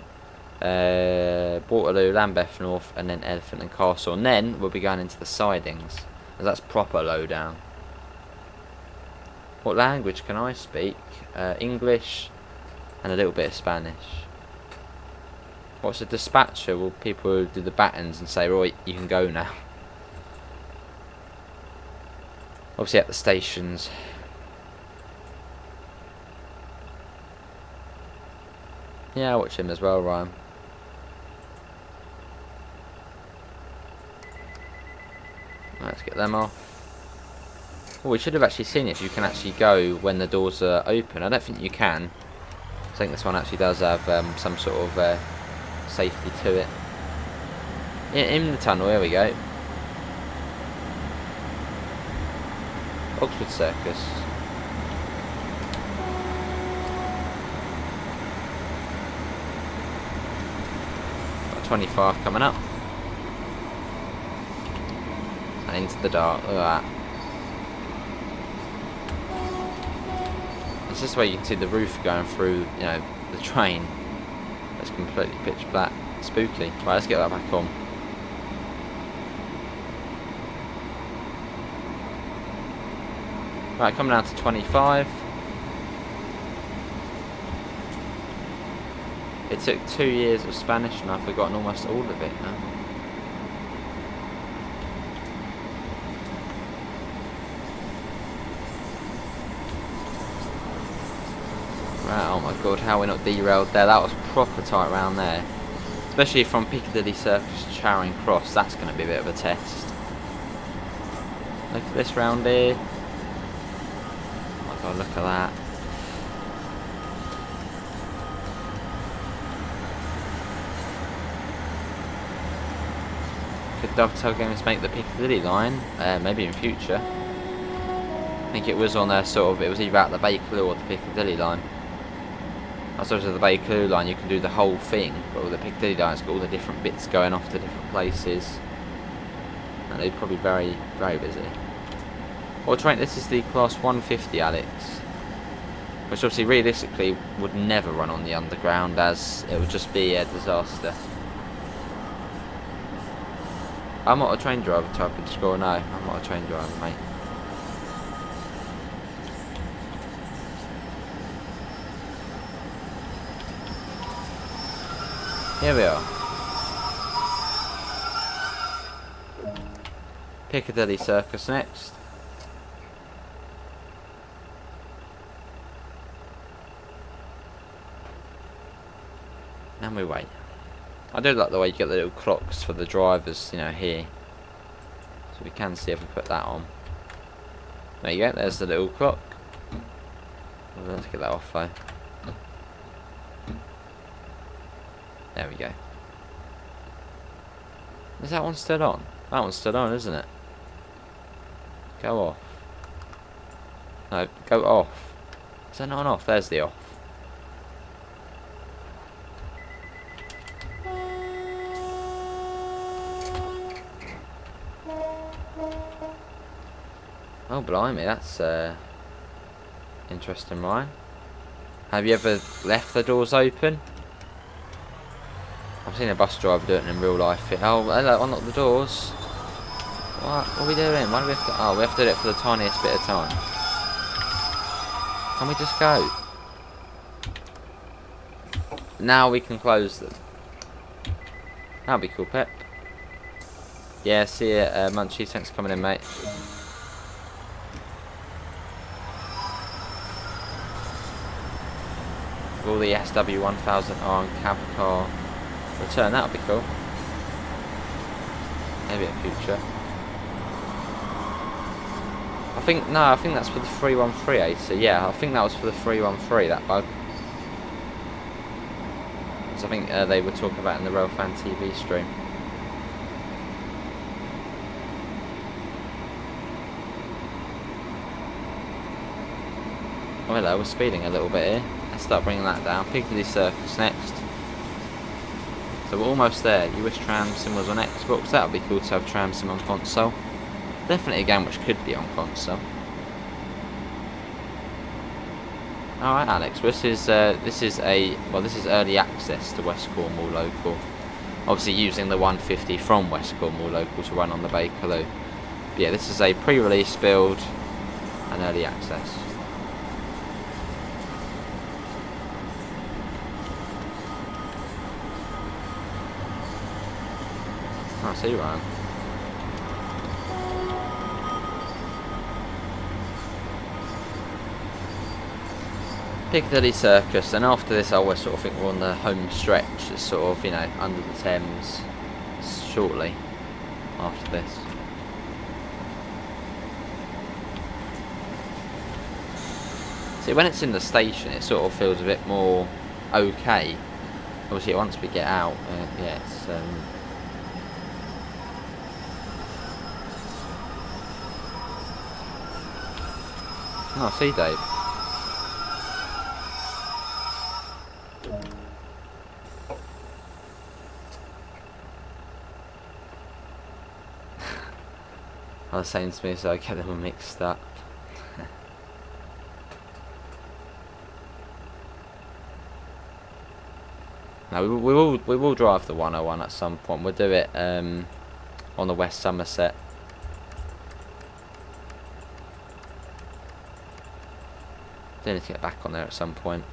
Waterloo, Lambeth North, and then Elephant and Castle. And then we'll be going into the sidings, as that's proper lowdown. What language can I speak? English and a little bit of Spanish. What's a dispatcher? Well, people who do the battens and say, right, you can go now. Obviously at the stations. Yeah, I watch him as well, Ryan. Let's get them off. Well, we should have actually seen if you can actually go when the doors are open. I don't think you can. I think this one actually does have some sort of safety to it. In the tunnel, here we go. Oxford Circus. Got 25 coming up. And into the dark, look at that. It's just where you can see the roof going through, you know, the train. It's completely pitch black. Spooky. Right, let's get that back on. Right, coming down to 25. It took 2 years of Spanish and I've forgotten almost all of it now. Right, oh my god, how we not derailed there. That was proper tight round there. Especially from Piccadilly Circus to Charing Cross, that's going to be a bit of a test. Look at this round here. Oh, look at that. Could Dovetail Games make the Piccadilly line? Maybe in future. I think it was on there sort of, it was either at the Bakerloo or the Piccadilly line. I suppose with the Bakerloo line you can do the whole thing, but with the Piccadilly line it's got all the different bits going off to different places. And they're probably very, very busy. Well, train, this is the Class 150, Alex. Which obviously, realistically, would never run on the underground, as it would just be a disaster. I'm not a train driver type of score, no. I'm not a train driver, mate. Here we are. Piccadilly Circus next. And we wait. I do like the way you get the little clocks for the drivers, you know, here. So we can see if we put that on. There you go, there's the little clock. Let's get that off though. There we go. Is that one still on? That one's still on, isn't it? Go off. No, go off. Is that not on off? There's the off. Oh, blimey, that's interesting, Ryan. Have you ever left the doors open? I've seen a bus driver do it in real life. Oh, hello, unlock the doors. What are we doing? Why do we have to... Oh, we have to do it for the tiniest bit of time. Can we just go? Now we can close them. That'll be cool, Pep. Yeah, see you, Munchies. Thanks for coming in, mate. Will the SW1000R and cab car return? That'll be cool. Maybe in future. I think that's for the 313 AC. Yeah, I think that was for the 313, that bug. So I think they were talking about in the Rail Fan TV stream. Oh hello, we're speeding a little bit here. Let's start bringing that down. Piccadilly Circus next. So we're almost there. You wish Tram Sim was on Xbox? That would be cool to have Tram Sim on console. Definitely a game which could be on console. Alright, Alex. This is early access to West Cornwall local. Obviously using the 150 from West Cornwall local to run on the Bakerloo. But yeah, this is a pre-release build and early access. I see you, Ryan. Piccadilly Circus, and after this I always sort of think we're on the home stretch. It's sort of, you know, under the Thames shortly after this. See, when it's in the station it sort of feels a bit more okay. Obviously once we get out, yeah, it's oh, see Dave. I was saying to me, so I get them all mixed up. No, we will drive the 101 at some point. We'll do it on the West Somerset. Do need to get back on there at some point.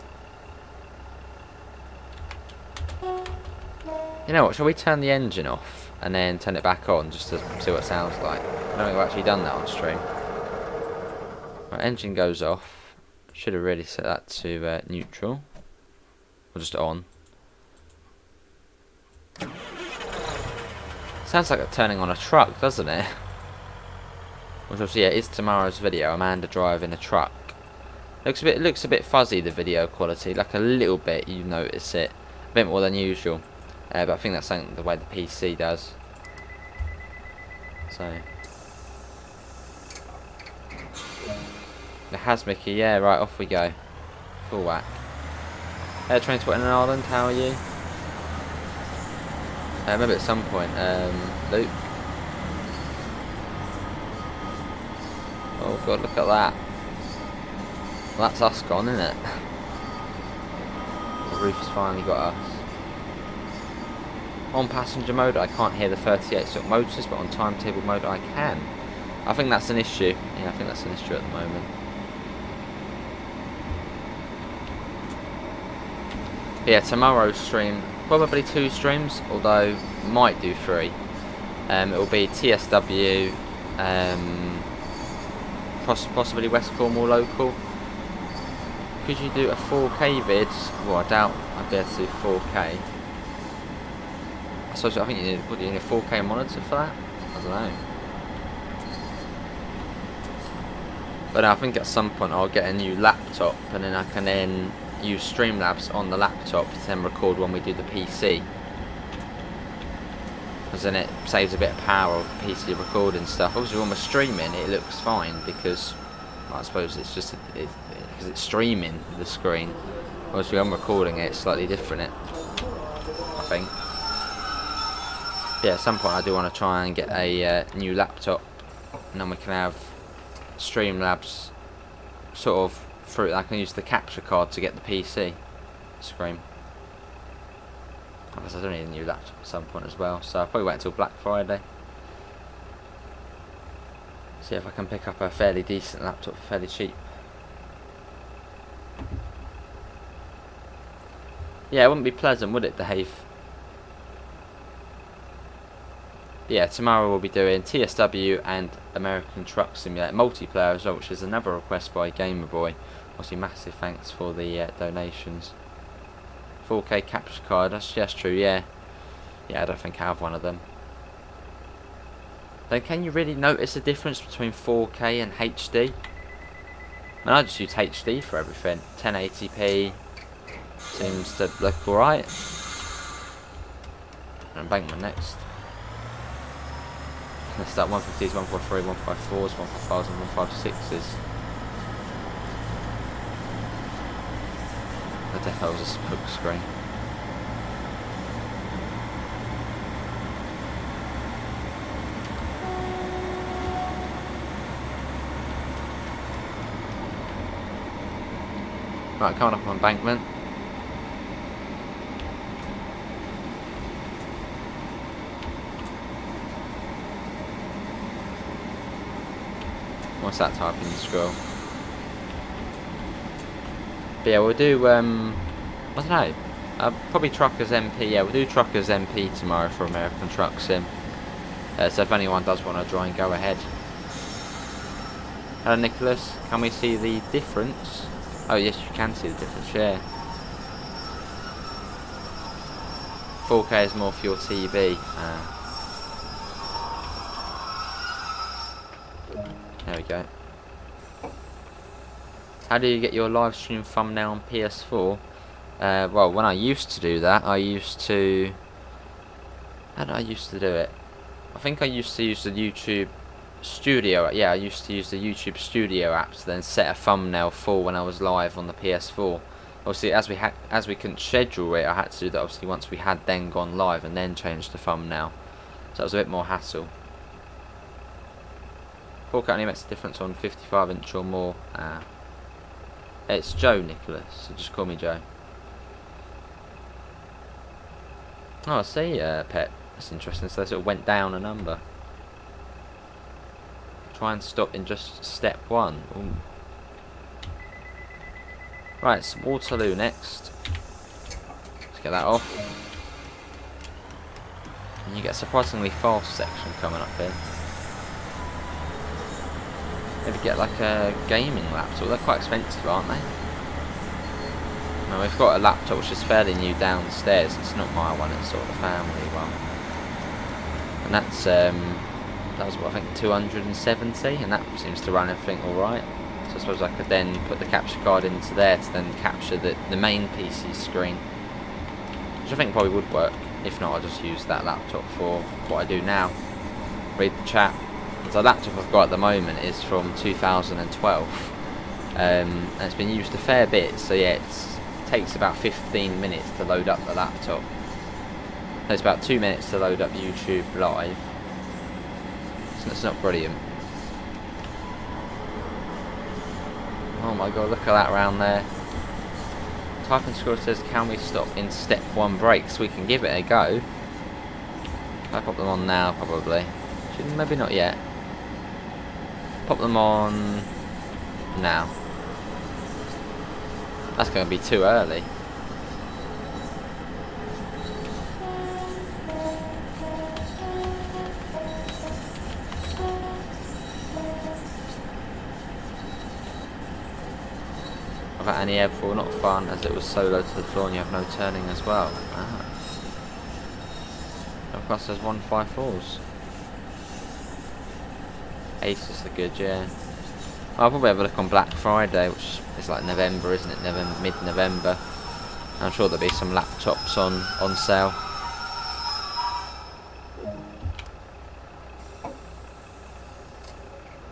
You know what, shall we turn the engine off and then turn it back on just to see what it sounds like? I don't think we've actually done that on stream. Right, engine goes off. Should have really set that to neutral. Or just on. Sounds like turning on a truck, doesn't it? Which obviously, yeah, is tomorrow's video. Amanda driving a truck. It looks a bit fuzzy, the video quality, like a little bit. You notice it a bit more than usual, but I think that's something the way the PC does. So the Hasmicky, yeah, right, off we go, full whack. Air Transport in Ireland, how are you? Maybe at some point, Luke. Oh god, look at that. Well, that's us gone, isn't it? The roof's finally got us. On passenger mode, I can't hear the 38 stroke motors, but on timetable mode, I can. I think that's an issue. Yeah, I think that's an issue at the moment. But yeah, tomorrow's stream, probably 2 streams, although might do 3. It will be TSW, possibly West Cornwall local. Could you do a 4K vid? Well, I doubt I'd be able to do 4K. I think you need a 4K monitor for that? I don't know. But I think at some point I'll get a new laptop and then I can then use Streamlabs on the laptop to then record when we do the PC. Because then it saves a bit of power of the PC recording stuff. Obviously when we're streaming it looks fine because well, I suppose it's just because it's streaming the screen. Obviously when I'm recording it, it's slightly different, I think. Yeah, at some point I do want to try and get a new laptop, and then we can have Streamlabs sort of through. I can use the capture card to get the PC screen. I guess I don't need a new laptop at some point as well, so I'll probably wait until Black Friday. See if I can pick up a fairly decent laptop for fairly cheap. Yeah, it wouldn't be pleasant, would it, Dave? Yeah, tomorrow we'll be doing TSW and American Truck Simulator multiplayer as well, which is another request by Gamerboy. Obviously, massive thanks for the donations. 4K capture card, that's true, yeah. Yeah, I don't think I have one of them. Then can you really notice the difference between 4K and HD? I mean, I just use HD for everything. 1080p seems to look alright. Embankment next. Let's start 150s, 143s, 154s, 155s and 156s. The depot was a spoke screen. Right, coming up on embankment. What's that type in the scroll? But yeah, we'll do, I don't know, probably Truckers MP, yeah, we'll do Truckers MP tomorrow for American Truck Sim. So if anyone does want to join, go ahead. Hello Nicholas, can we see the difference? Oh yes, you can see the difference, yeah. 4K is more for your TV. There we go. How do you get your live stream thumbnail on PS4? Well, when I used to do that, how did I used to do it? I think I used to use the YouTube Studio. Yeah, I used to use the YouTube Studio app to then set a thumbnail for when I was live on the PS4. Obviously, as we couldn't schedule it, I had to do that obviously once we had then gone live and then changed the thumbnail. So it was a bit more hassle. 4K only makes a difference on 55-inch or more. It's Joe, Nicholas, so just call me Joe. Oh, I see, Pet. That's interesting. So it went down a number. Try and stop in just step 1. Ooh. Right, so Waterloo next. Let's get that off. And you get a surprisingly fast section coming up here. Maybe get like a gaming laptop. They're quite expensive, aren't they? Now we've got a laptop which is fairly new downstairs. It's not my one, it's sort of the family one. And that's that was what I think 270, and that seems to run everything alright. So I suppose I could then put the capture card into there to then capture the main PC screen, which I think probably would work. If not, I'll just use that laptop for what I do now. Read the chat. The laptop I've got at the moment is from 2012, and it's been used a fair bit, so yeah, it takes about 15 minutes to load up the laptop. It's about 2 minutes to load up YouTube Live, so it's not brilliant. Oh my god, look at that round there. Type and scroll says, can we stop in step 1 brakes? We can give it a go. I pop them on now, probably. Maybe not yet. Pop them on now. That's going to be too early. Without any airfall, not fun, as it was so low to the floor and you have no turning as well. Of course, there's 154s. Aces are good, yeah. I'll probably have a look on Black Friday, which is like November, isn't it? Mid-November. I'm sure there'll be some laptops on sale.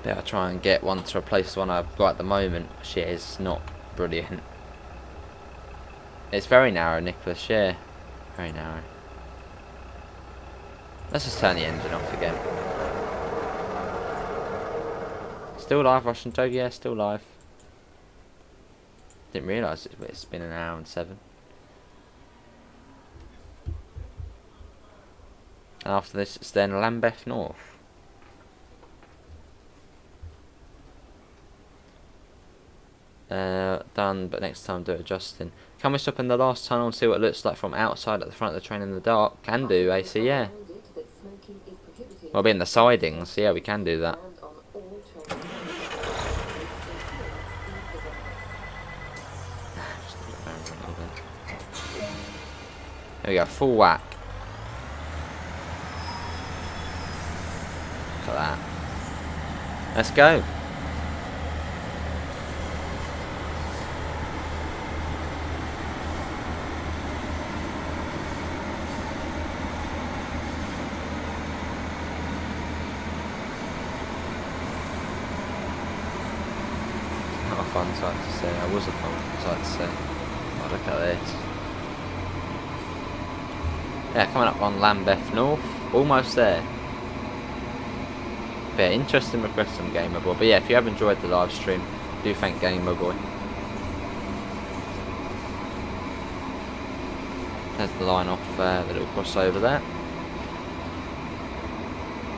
Yeah, I'll try and get one to replace the one I've got at the moment. Shit, it's not brilliant. It's very narrow, Nicholas, yeah. Very narrow. Let's just turn the engine off again. Still live, Russian Toad? Yeah, still live. Didn't realise it's been an hour and 7. And after this, it's then Lambeth North. done, but next time do adjusting. Can we stop in the last tunnel and see what it looks like from outside at the front of the train in the dark? Can do, AC, yeah. We'll be in the sidings, yeah, we can do that. There we go, full whack. Look at that. Let's go. Not a fun sight to see. I was a fun sight to see. Oh, look at this. Yeah, coming up on Lambeth North. Almost there. Yeah, interesting request from Gamerboy. But yeah, if you have enjoyed the live stream, do thank Gamerboy. There's the line off the little crossover there.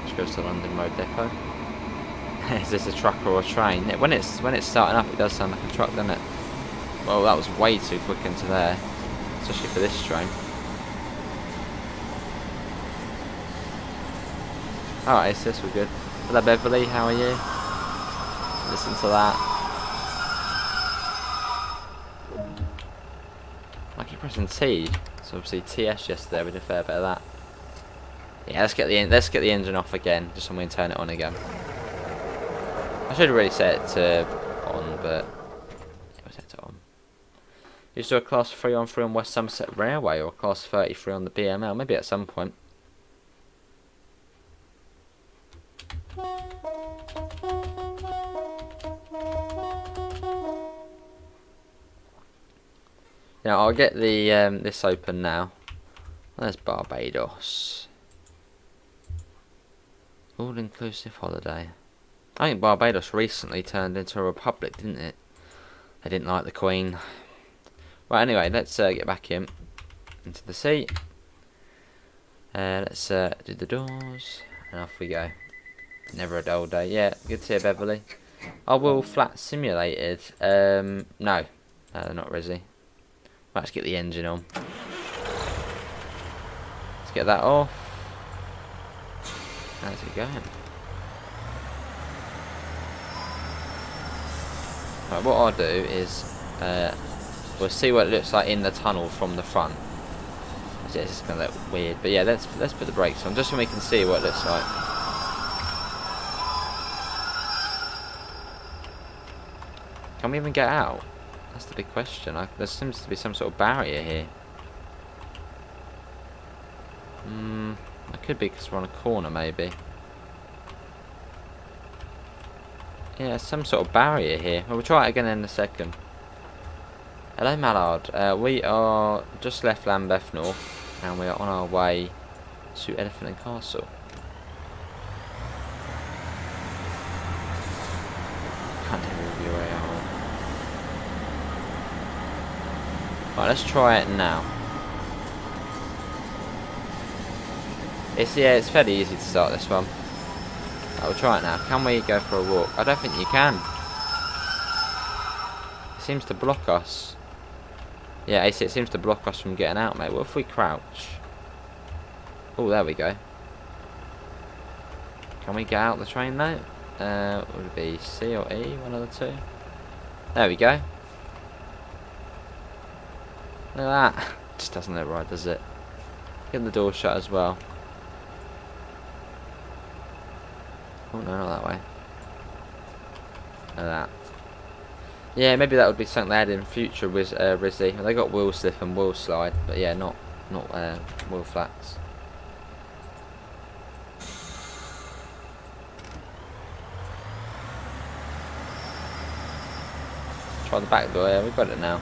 Which goes to London Road Depot. Is this a truck or a train? When it's starting up, it does sound like a truck, doesn't it? Well, that was way too quick into there, especially for this train. Alright, sis, we're good. Hello Beverly, how are you? Listen to that. I keep pressing T. So obviously TS yesterday, we did a fair bit of that. Yeah, let's get the engine off again, just so we can turn it on again. I should have really set it to on, but yeah, we set it on. Used to do a class 3 on West Somerset Railway or a class 33 on the BML, maybe at some point. Now I'll get the this open now. There's Barbados. All-inclusive holiday. I think Barbados recently turned into a republic, didn't it? They didn't like the Queen. Right, anyway, let's get back into the seat. Let's do the doors, and off we go. Never a dull day. Yeah, good to see you, Beverly. Oh, Will Flat Simulated. No, they're not Rizzy. Let's get the engine on. Let's get that off. How's it going? Right, what I'll do is we'll see what it looks like in the tunnel from the front. It's just gonna look weird, but yeah, let's put the brakes on just so we can see what it looks like. Can we even get out? That's the big question. There seems to be some sort of barrier here. It could be because we're on a corner, maybe. Yeah, some sort of barrier here. Well, we'll try it again in a second. Hello, Mallard. We are just left Lambeth North, and we are on our way to Elephant and Castle. Can't tell you where you are. Right, let's try it now. It's fairly easy to start this one. Right, we'll try it now. Can we go for a walk? I don't think you can. It seems to block us. Yeah, AC, it seems to block us from getting out, mate. What if we crouch? Oh, there we go. Can we get out the train now? Would it be C or E? One of the two. There we go. Look at that. Just doesn't look right, does it? Get the door shut as well. Oh no, not that way. Look at that. Yeah, maybe that would be something they had in future with Rizzy. Well, they got wheel slip and wheel slide, but yeah, not wheel flats. Try the back door. Yeah, we've got it now.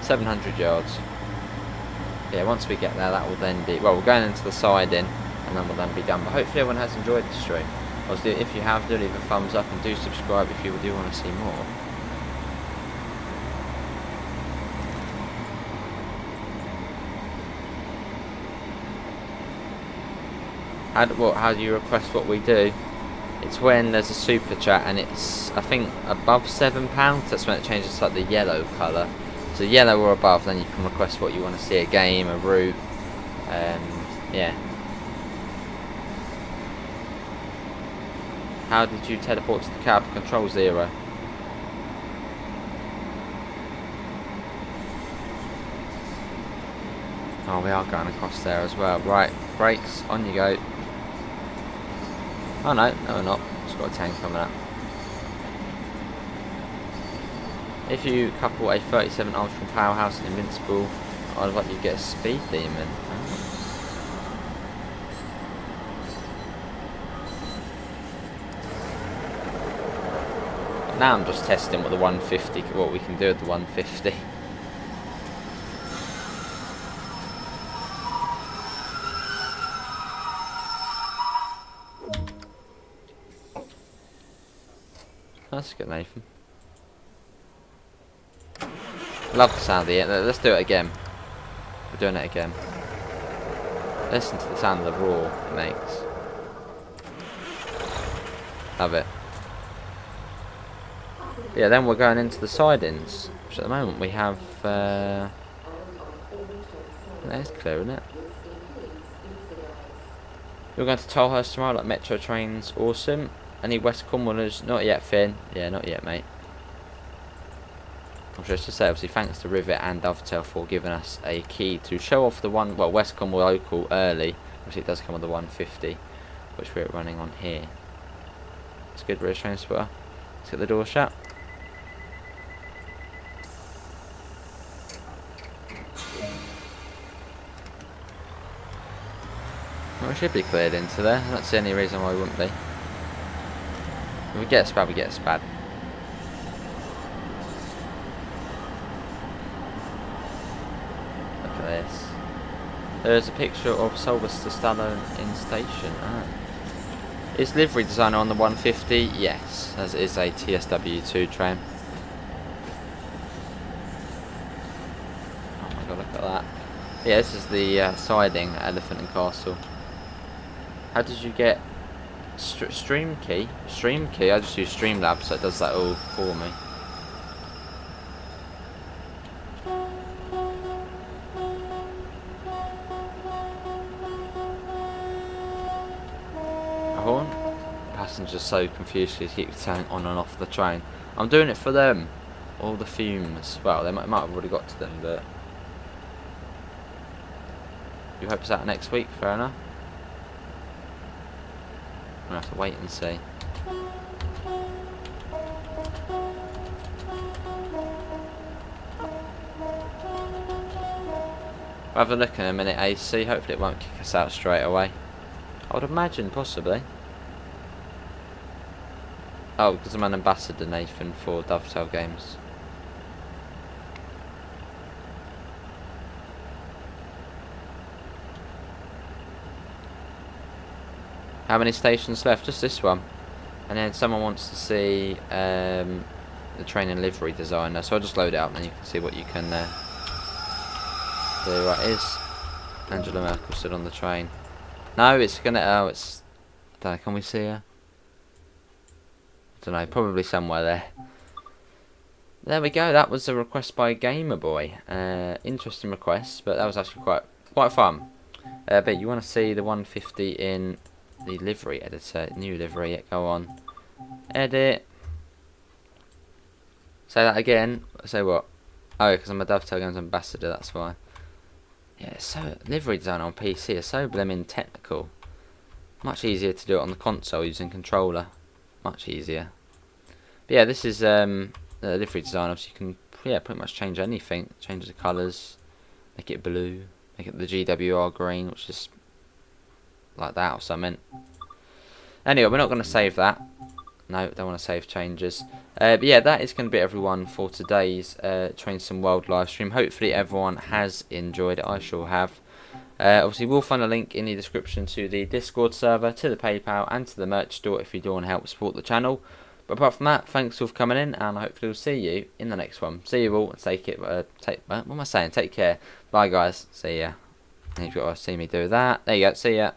700 yards. Yeah, once we get there, that will then be... Well, we're going into the siding, and then we'll then be done. But hopefully everyone has enjoyed the stream. If you have, do leave a thumbs up and do subscribe if you do want to see more. How do you request what we do? It's when there's a super chat and it's, I think, above £7. That's when it changes to like the yellow colour. So yellow or above, then you can request what you want to see, a game, a route, yeah. How did you teleport to the cab? Control 0. Oh, we are going across there as well. Right, brakes, on you go. Oh no, no we're not. Just got a tank coming up. If you couple a 37 Ultra Powerhouse and Invincible, I'd like you to get a Speed Demon. Oh. Now I'm just testing what the 150, what we can do with the 150. That's good, Nathan. Love the sound of it. Let's do it again. We're doing it again. Listen to the sound of the roar it makes. Love it. Yeah, then we're going into the sidings, which at the moment we have. That's clear, isn't it? You're going to Tolhurst tomorrow, like metro trains, awesome. Any West Cornwallers? Not yet, Finn. Yeah, not yet, mate. I'm just to say, obviously, thanks to Rivet and Dovetail for giving us a key to show off the one, well, West Cornwall local early. Obviously, it does come with the 150, which we're running on here. It's good, British train spotter. Let's get the door shut. Well, we should be cleared into there. I don't see any reason why we wouldn't be. If we get a spad, we get a spad. Look at this. There's a picture of Sylvester Stallone in station. Ah. Is livery designer on the 150? Yes, as it is a TSW2 train. Oh my god, look at that. Yeah, this is the siding at Elephant and Castle. How did you get Stream Key? Stream Key? I just use Streamlabs, so it does that all for me. A horn? Passengers so confused they keep turning on and off the train. I'm doing it for them. All the fumes. Well, they might have already got to them, but you hope it's out next week, fair enough. We'll have to wait and see. We'll have a look in a minute, AC. Hopefully it won't kick us out straight away. I would imagine, possibly. Oh, because I'm an ambassador, Nathan, for Dovetail Games. How many stations left? Just this one. And then someone wants to see the train and livery designer. So I'll just load it up and then you can see what you can do. Right, is Angela Merkel still on the train? No, it's gonna, oh, it's, don't know, can we see her? I don't know, probably somewhere there. There we go, that was a request by Gamer Boy. Interesting request, but that was actually quite fun. But you want to see the 150 in the livery editor, new livery, go on, edit, say that again, say what? Oh, because I'm a Dovetail Games ambassador, that's why. Yeah, so livery design on PC is so blimmin' technical. Much easier to do it on the console using controller, much easier. But yeah, this is the livery design. Obviously you can pretty much change anything, change the colours, make it blue, make it the GWR green, which is like that or something. Anyway, we're not going to save that. No, don't want to save changes. But yeah, that is going to be everyone for today's Train Sim World live stream. Hopefully everyone has enjoyed it. I sure have. Obviously, we'll find a link in the description to the Discord server, to the PayPal, and to the merch store if you do want to help support the channel. But apart from that, thanks all for coming in, and I hopefully will see you in the next one. See you all. Take it. What am I saying? Take care. Bye, guys. See ya. You've got to see me do that. There you go. See ya.